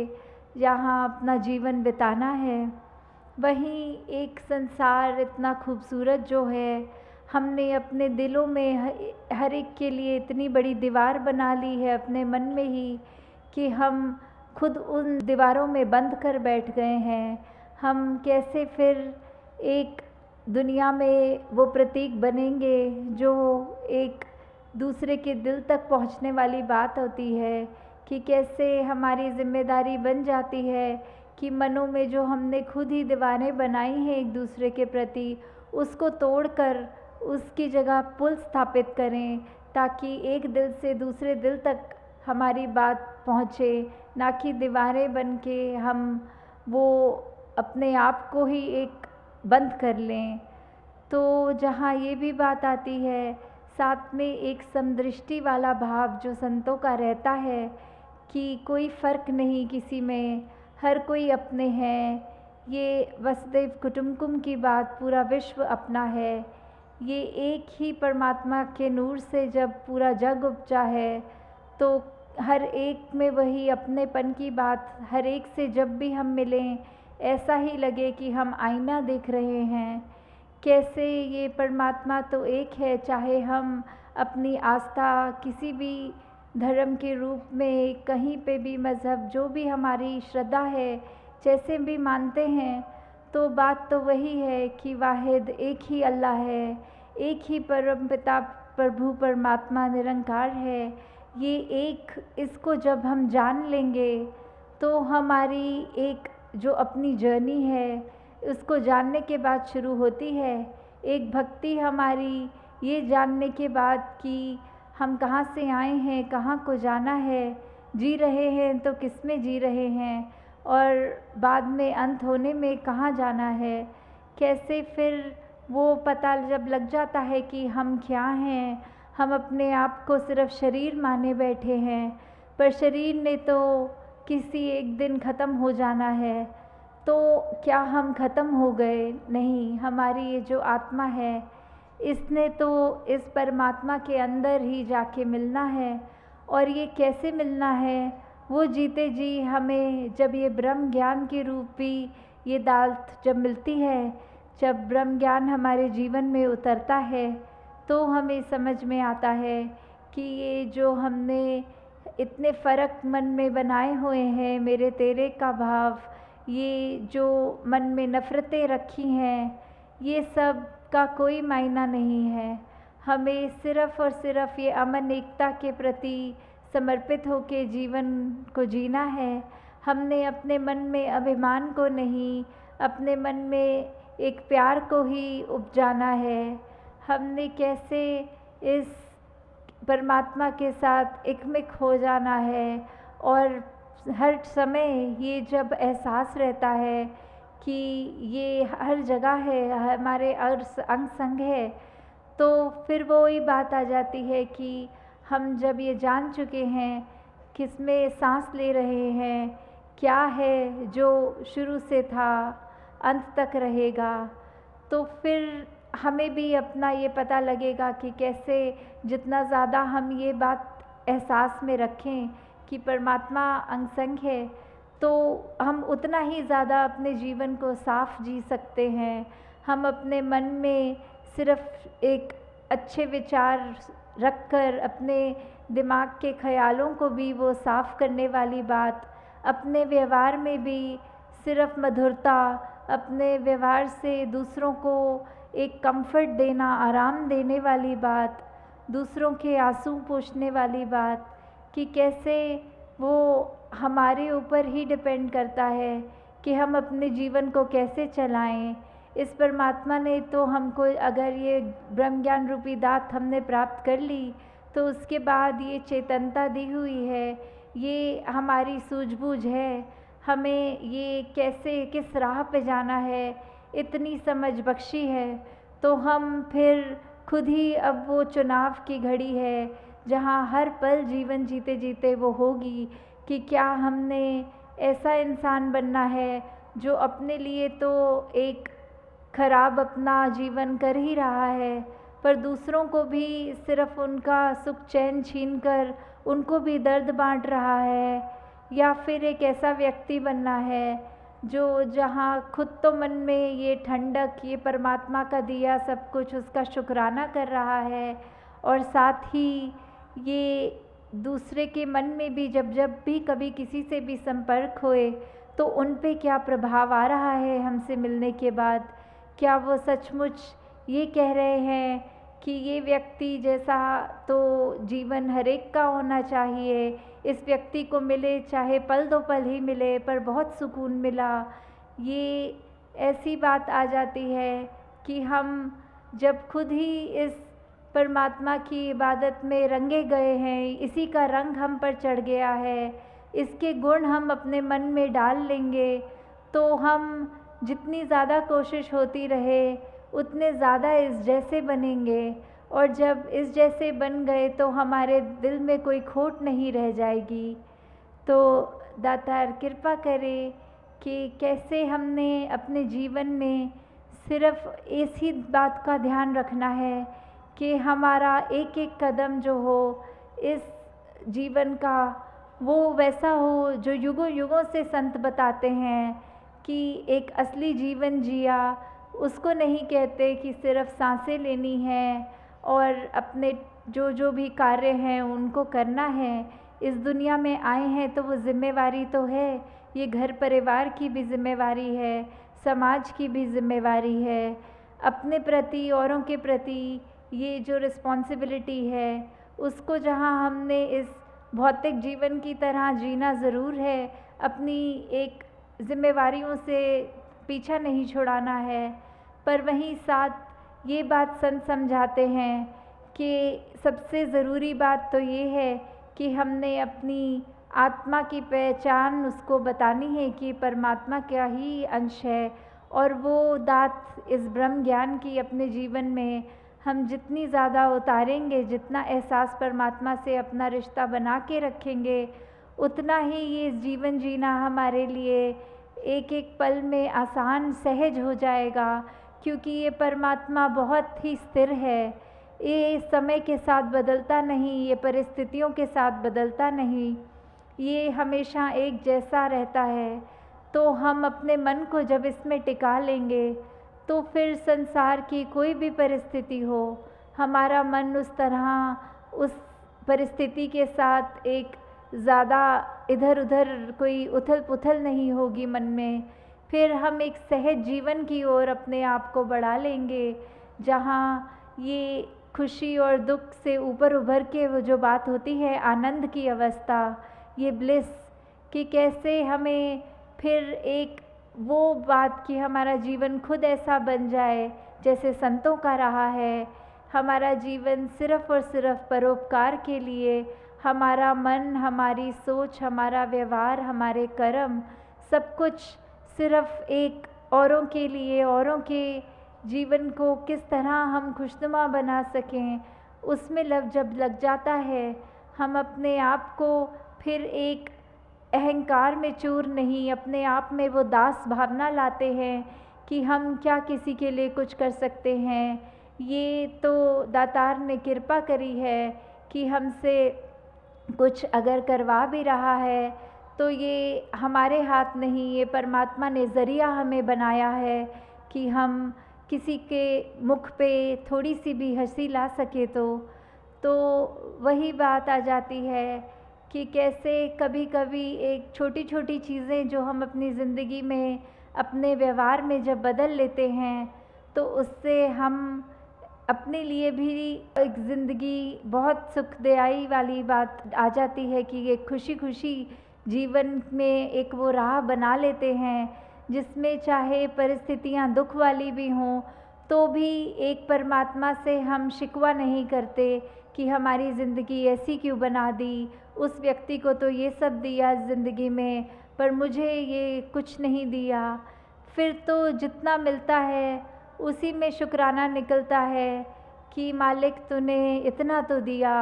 यहाँ अपना जीवन बिताना है। वहीं एक संसार इतना खूबसूरत जो है, हमने अपने दिलों में हर एक के लिए इतनी बड़ी दीवार बना ली है अपने मन में ही कि हम खुद उन दीवारों में बंद कर बैठ गए हैं। हम कैसे फिर एक दुनिया में वो प्रतीक बनेंगे जो एक दूसरे के दिल तक पहुंचने वाली बात होती है, कि कैसे हमारी जिम्मेदारी बन जाती है कि मनों में जो हमने खुद ही दीवारें बनाई हैं एक दूसरे के प्रति, उसको तोड़कर उसकी जगह पुल स्थापित करें, ताकि एक दिल से दूसरे दिल तक हमारी बात पहुँचे, ना कि दीवारें बन के हम वो अपने आप को ही एक बंद कर लें। तो जहाँ ये भी बात आती है, साथ में एक समदृष्टि वाला भाव जो संतों का रहता है कि कोई फ़र्क नहीं किसी में, हर कोई अपने हैं। ये वसुदैव कुटुम्बकम की बात, पूरा विश्व अपना है। ये एक ही परमात्मा के नूर से जब पूरा जग उपजा है, तो हर एक में वही अपनेपन की बात, हर एक से जब भी हम मिलें ऐसा ही लगे कि हम आईना देख रहे हैं। कैसे ये परमात्मा तो एक है, चाहे हम अपनी आस्था किसी भी धर्म के रूप में, कहीं पे भी मज़हब, जो भी हमारी श्रद्धा है, जैसे भी मानते हैं, तो बात तो वही है कि वाहिद एक ही अल्लाह है, एक ही परम पिता प्रभु परमात्मा निरंकार है। ये एक, इसको जब हम जान लेंगे तो हमारी एक जो अपनी जर्नी है उसको जानने के बाद शुरू होती है। एक भक्ति हमारी ये जानने के बाद कि हम कहाँ से आए हैं, कहाँ को जाना है, जी रहे हैं तो किस में जी रहे हैं, और बाद में अंत होने में कहाँ जाना है। कैसे फिर वो पता जब लग जाता है कि हम क्या हैं, हम अपने आप को सिर्फ शरीर माने बैठे हैं, पर शरीर ने तो किसी एक दिन ख़त्म हो जाना है। तो क्या हम ख़त्म हो गए? नहीं, हमारी ये जो आत्मा है, इसने तो इस परमात्मा के अंदर ही जाके मिलना है। और ये कैसे मिलना है? वो जीते जी हमें जब ये ब्रह्म ज्ञान की रूपी ये दात जब मिलती है, जब ब्रह्म ज्ञान हमारे जीवन में उतरता है, तो हमें समझ में आता है कि ये जो हमने इतने फ़र्क मन में बनाए हुए हैं, मेरे तेरे का भाव, ये जो मन में नफ़रतें रखी हैं, ये सब का कोई मायना नहीं है। हमें सिर्फ़ और सिर्फ़ ये अमन एकता के प्रति समर्पित होकर जीवन को जीना है। हमने अपने मन में अभिमान को नहीं, अपने मन में एक प्यार को ही उपजाना है। हमने कैसे इस परमात्मा के साथ एकमिक हो जाना है और हर समय ये जब एहसास रहता है कि ये हर जगह है, हमारे अंग संग है, तो फिर वो ही बात आ जाती है कि हम जब ये जान चुके हैं किसमें सांस ले रहे हैं, क्या है जो शुरू से था अंत तक रहेगा, तो फिर हमें भी अपना ये पता लगेगा कि कैसे जितना ज़्यादा हम ये बात एहसास में रखें कि परमात्मा अंग संग है, तो हम उतना ही ज़्यादा अपने जीवन को साफ जी सकते हैं। हम अपने मन में सिर्फ एक अच्छे विचार रखकर अपने दिमाग के ख्यालों को भी वो साफ करने वाली बात, अपने व्यवहार में भी सिर्फ मधुरता, अपने व्यवहार से दूसरों को एक कंफर्ट देना, आराम देने वाली बात, दूसरों के आंसू पोंछने वाली बात, कि कैसे वो हमारे ऊपर ही डिपेंड करता है कि हम अपने जीवन को कैसे चलाएं। इस परमात्मा ने तो हमको अगर ये ब्रह्म ज्ञान रूपी दात हमने प्राप्त कर ली, तो उसके बाद ये चेतनता दी हुई है, ये हमारी सूझबूझ है, हमें ये कैसे किस राह पे जाना है इतनी समझ बख्शी है। तो हम फिर खुद ही अब वो चुनाव की घड़ी है जहाँ हर पल जीवन जीते जीते वो होगी कि क्या हमने ऐसा इंसान बनना है जो अपने लिए तो एक खराब अपना जीवन कर ही रहा है, पर दूसरों को भी सिर्फ उनका सुख चैन छीन कर उनको भी दर्द बांट रहा है, या फिर एक ऐसा व्यक्ति बनना है जो जहाँ खुद तो मन में ये ठंडक, ये परमात्मा का दिया सब कुछ उसका शुक्राना कर रहा है, और साथ ही ये दूसरे के मन में भी जब जब भी कभी किसी से भी संपर्क होए तो उन पे क्या प्रभाव आ रहा है हमसे मिलने के बाद, क्या वो सचमुच ये कह रहे हैं कि ये व्यक्ति जैसा तो जीवन हर एक का होना चाहिए, इस व्यक्ति को मिले चाहे पल दो पल ही मिले पर बहुत सुकून मिला। ये ऐसी बात आ जाती है कि हम जब खुद ही इस परमात्मा की इबादत में रंगे गए हैं, इसी का रंग हम पर चढ़ गया है, इसके गुण हम अपने मन में डाल लेंगे, तो हम जितनी ज़्यादा कोशिश होती रहे उतने ज़्यादा इस जैसे बनेंगे, और जब इस जैसे बन गए तो हमारे दिल में कोई खोट नहीं रह जाएगी। तो दातार कृपा करे कि कैसे हमने अपने जीवन में सिर्फ इसी बात का ध्यान रखना है कि हमारा एक एक कदम जो हो इस जीवन का वो वैसा हो जो युगों युगों से संत बताते हैं कि एक असली जीवन जिया उसको नहीं कहते कि सिर्फ सांसें लेनी है और अपने जो जो भी कार्य हैं उनको करना है। इस दुनिया में आए हैं तो वो जिम्मेवारी तो है, ये घर परिवार की भी जिम्मेवारी है, समाज की भी जिम्मेवारी है, अपने प्रति औरों के प्रति ये जो रिस्पॉन्सिबिलिटी है उसको जहाँ हमने इस भौतिक जीवन की तरह जीना ज़रूर है, अपनी एक जिम्मेवारियों से पीछा नहीं छुड़ाना है, पर वहीं साथ ये बात संत समझाते हैं कि सबसे ज़रूरी बात तो ये है कि हमने अपनी आत्मा की पहचान उसको बतानी है कि परमात्मा का ही अंश है, और वो दात इस ब्रह्म ज्ञान की अपने जीवन में हम जितनी ज़्यादा उतारेंगे, जितना एहसास परमात्मा से अपना रिश्ता बना के रखेंगे, उतना ही ये जीवन जीना हमारे लिए एक एक पल में आसान सहज हो जाएगा, क्योंकि ये परमात्मा बहुत ही स्थिर है, ये समय के साथ बदलता नहीं, ये परिस्थितियों के साथ बदलता नहीं, ये हमेशा एक जैसा रहता है। तो हम अपने मन को जब इसमें टिका लेंगे तो फिर संसार की कोई भी परिस्थिति हो, हमारा मन उस तरह उस परिस्थिति के साथ एक ज़्यादा इधर उधर कोई उथल पुथल नहीं होगी मन में, फिर हम एक सहज जीवन की ओर अपने आप को बढ़ा लेंगे, जहाँ ये खुशी और दुख से ऊपर उभर के वो जो बात होती है आनंद की अवस्था, ये ब्लिस, कि कैसे हमें फिर एक वो बात कि हमारा जीवन खुद ऐसा बन जाए जैसे संतों का रहा है, हमारा जीवन सिर्फ़ और सिर्फ परोपकार के लिए हमारा मन, हमारी सोच, हमारा व्यवहार, हमारे कर्म सब कुछ सिर्फ एक औरों के लिए, औरों के जीवन को किस तरह हम खुशनुमा बना सकें, उसमें जब लग जाता है, हम अपने आप को फिर एक अहंकार में चूर नहीं, अपने आप में वो दास भावना लाते हैं कि हम क्या किसी के लिए कुछ कर सकते हैं। ये तो दातार ने कृपा करी है कि हमसे कुछ अगर करवा भी रहा है तो ये हमारे हाथ नहीं, ये परमात्मा ने ज़रिया हमें बनाया है कि हम किसी के मुख पे थोड़ी सी भी हंसी ला सके। तो वही बात आ जाती है कि कैसे कभी कभी एक छोटी छोटी चीज़ें जो हम अपनी ज़िंदगी में, अपने व्यवहार में जब बदल लेते हैं तो उससे हम अपने लिए भी एक ज़िंदगी बहुत सुखदायी वाली बात आ जाती है कि एक खुशी खुशी जीवन में एक वो राह बना लेते हैं जिसमें चाहे परिस्थितियां दुख वाली भी हों तो भी एक परमात्मा से हम शिकवा नहीं करते कि हमारी ज़िंदगी ऐसी क्यों बना दी, उस व्यक्ति को तो ये सब दिया ज़िंदगी में पर मुझे ये कुछ नहीं दिया। फिर तो जितना मिलता है उसी में शुक्राना निकलता है कि मालिक तूने इतना तो दिया,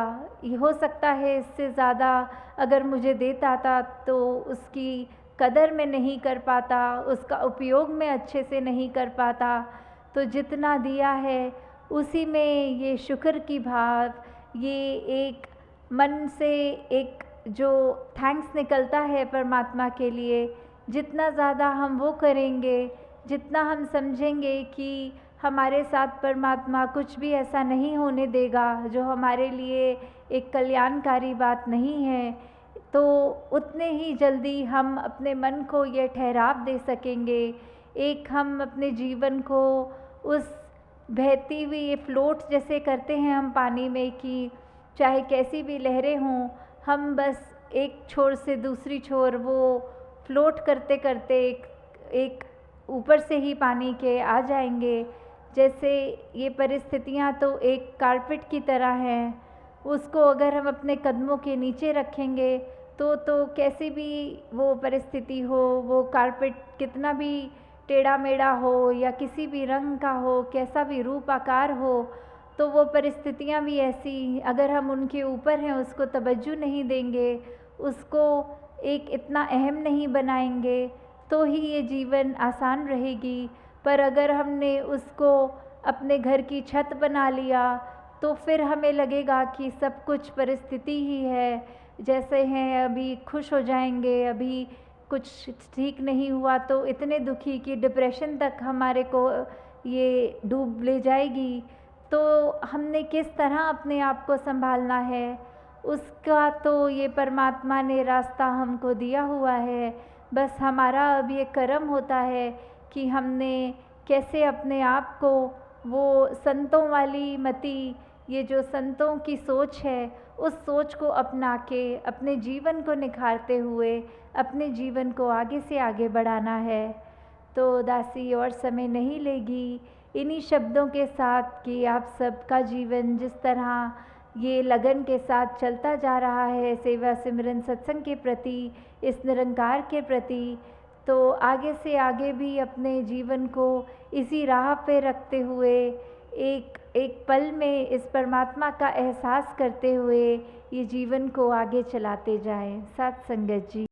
हो सकता है इससे ज़्यादा अगर मुझे देता था तो उसकी कदर में नहीं कर पाता, उसका उपयोग में अच्छे से नहीं कर पाता। तो जितना दिया है उसी में ये शुक्र की भाव, ये एक मन से एक जो थैंक्स निकलता है परमात्मा के लिए, जितना ज़्यादा हम वो करेंगे, जितना हम समझेंगे कि हमारे साथ परमात्मा कुछ भी ऐसा नहीं होने देगा जो हमारे लिए एक कल्याणकारी बात नहीं है, तो उतने ही जल्दी हम अपने मन को ये ठहराव दे सकेंगे। एक हम अपने जीवन को उस बहती हुई फ्लोट जैसे करते हैं हम पानी में कि चाहे कैसी भी लहरें हों, हम बस एक छोर से दूसरी छोर वो फ्लोट करते करते एक ऊपर से ही पानी के आ जाएंगे। जैसे ये परिस्थितियाँ तो एक कारपेट की तरह हैं, उसको अगर हम अपने कदमों के नीचे रखेंगे तो कैसी भी वो परिस्थिति हो, वो कारपेट कितना भी टेढ़ा मेढ़ा हो या किसी भी रंग का हो, कैसा भी रूप आकार हो, तो वो परिस्थितियाँ भी ऐसी, अगर हम उनके ऊपर हैं उसको तवज्जो नहीं देंगे, उसको एक इतना अहम नहीं बनाएंगे तो ही ये जीवन आसान रहेगी। पर अगर हमने उसको अपने घर की छत बना लिया तो फिर हमें लगेगा कि सब कुछ परिस्थिति ही है, जैसे हैं अभी खुश हो जाएंगे, अभी कुछ ठीक नहीं हुआ तो इतने दुखी कि डिप्रेशन तक हमारे को ये डूब ले जाएगी। तो हमने किस तरह अपने आप को संभालना है उसका तो ये परमात्मा ने रास्ता हमको दिया हुआ है। बस हमारा अब ये कर्म होता है कि हमने कैसे अपने आप को वो संतों वाली मति, ये जो संतों की सोच है, उस सोच को अपना के अपने जीवन को निखारते हुए अपने जीवन को आगे से आगे बढ़ाना है। तो दासी और समय नहीं लेगी इन्हीं शब्दों के साथ कि आप सबका जीवन जिस तरह ये लगन के साथ चलता जा रहा है सेवा सिमरन सत्संग के प्रति, इस निरंकार के प्रति, तो आगे से आगे भी अपने जीवन को इसी राह पे रखते हुए एक एक पल में इस परमात्मा का एहसास करते हुए ये जीवन को आगे चलाते जाएं। साथ संगत जी।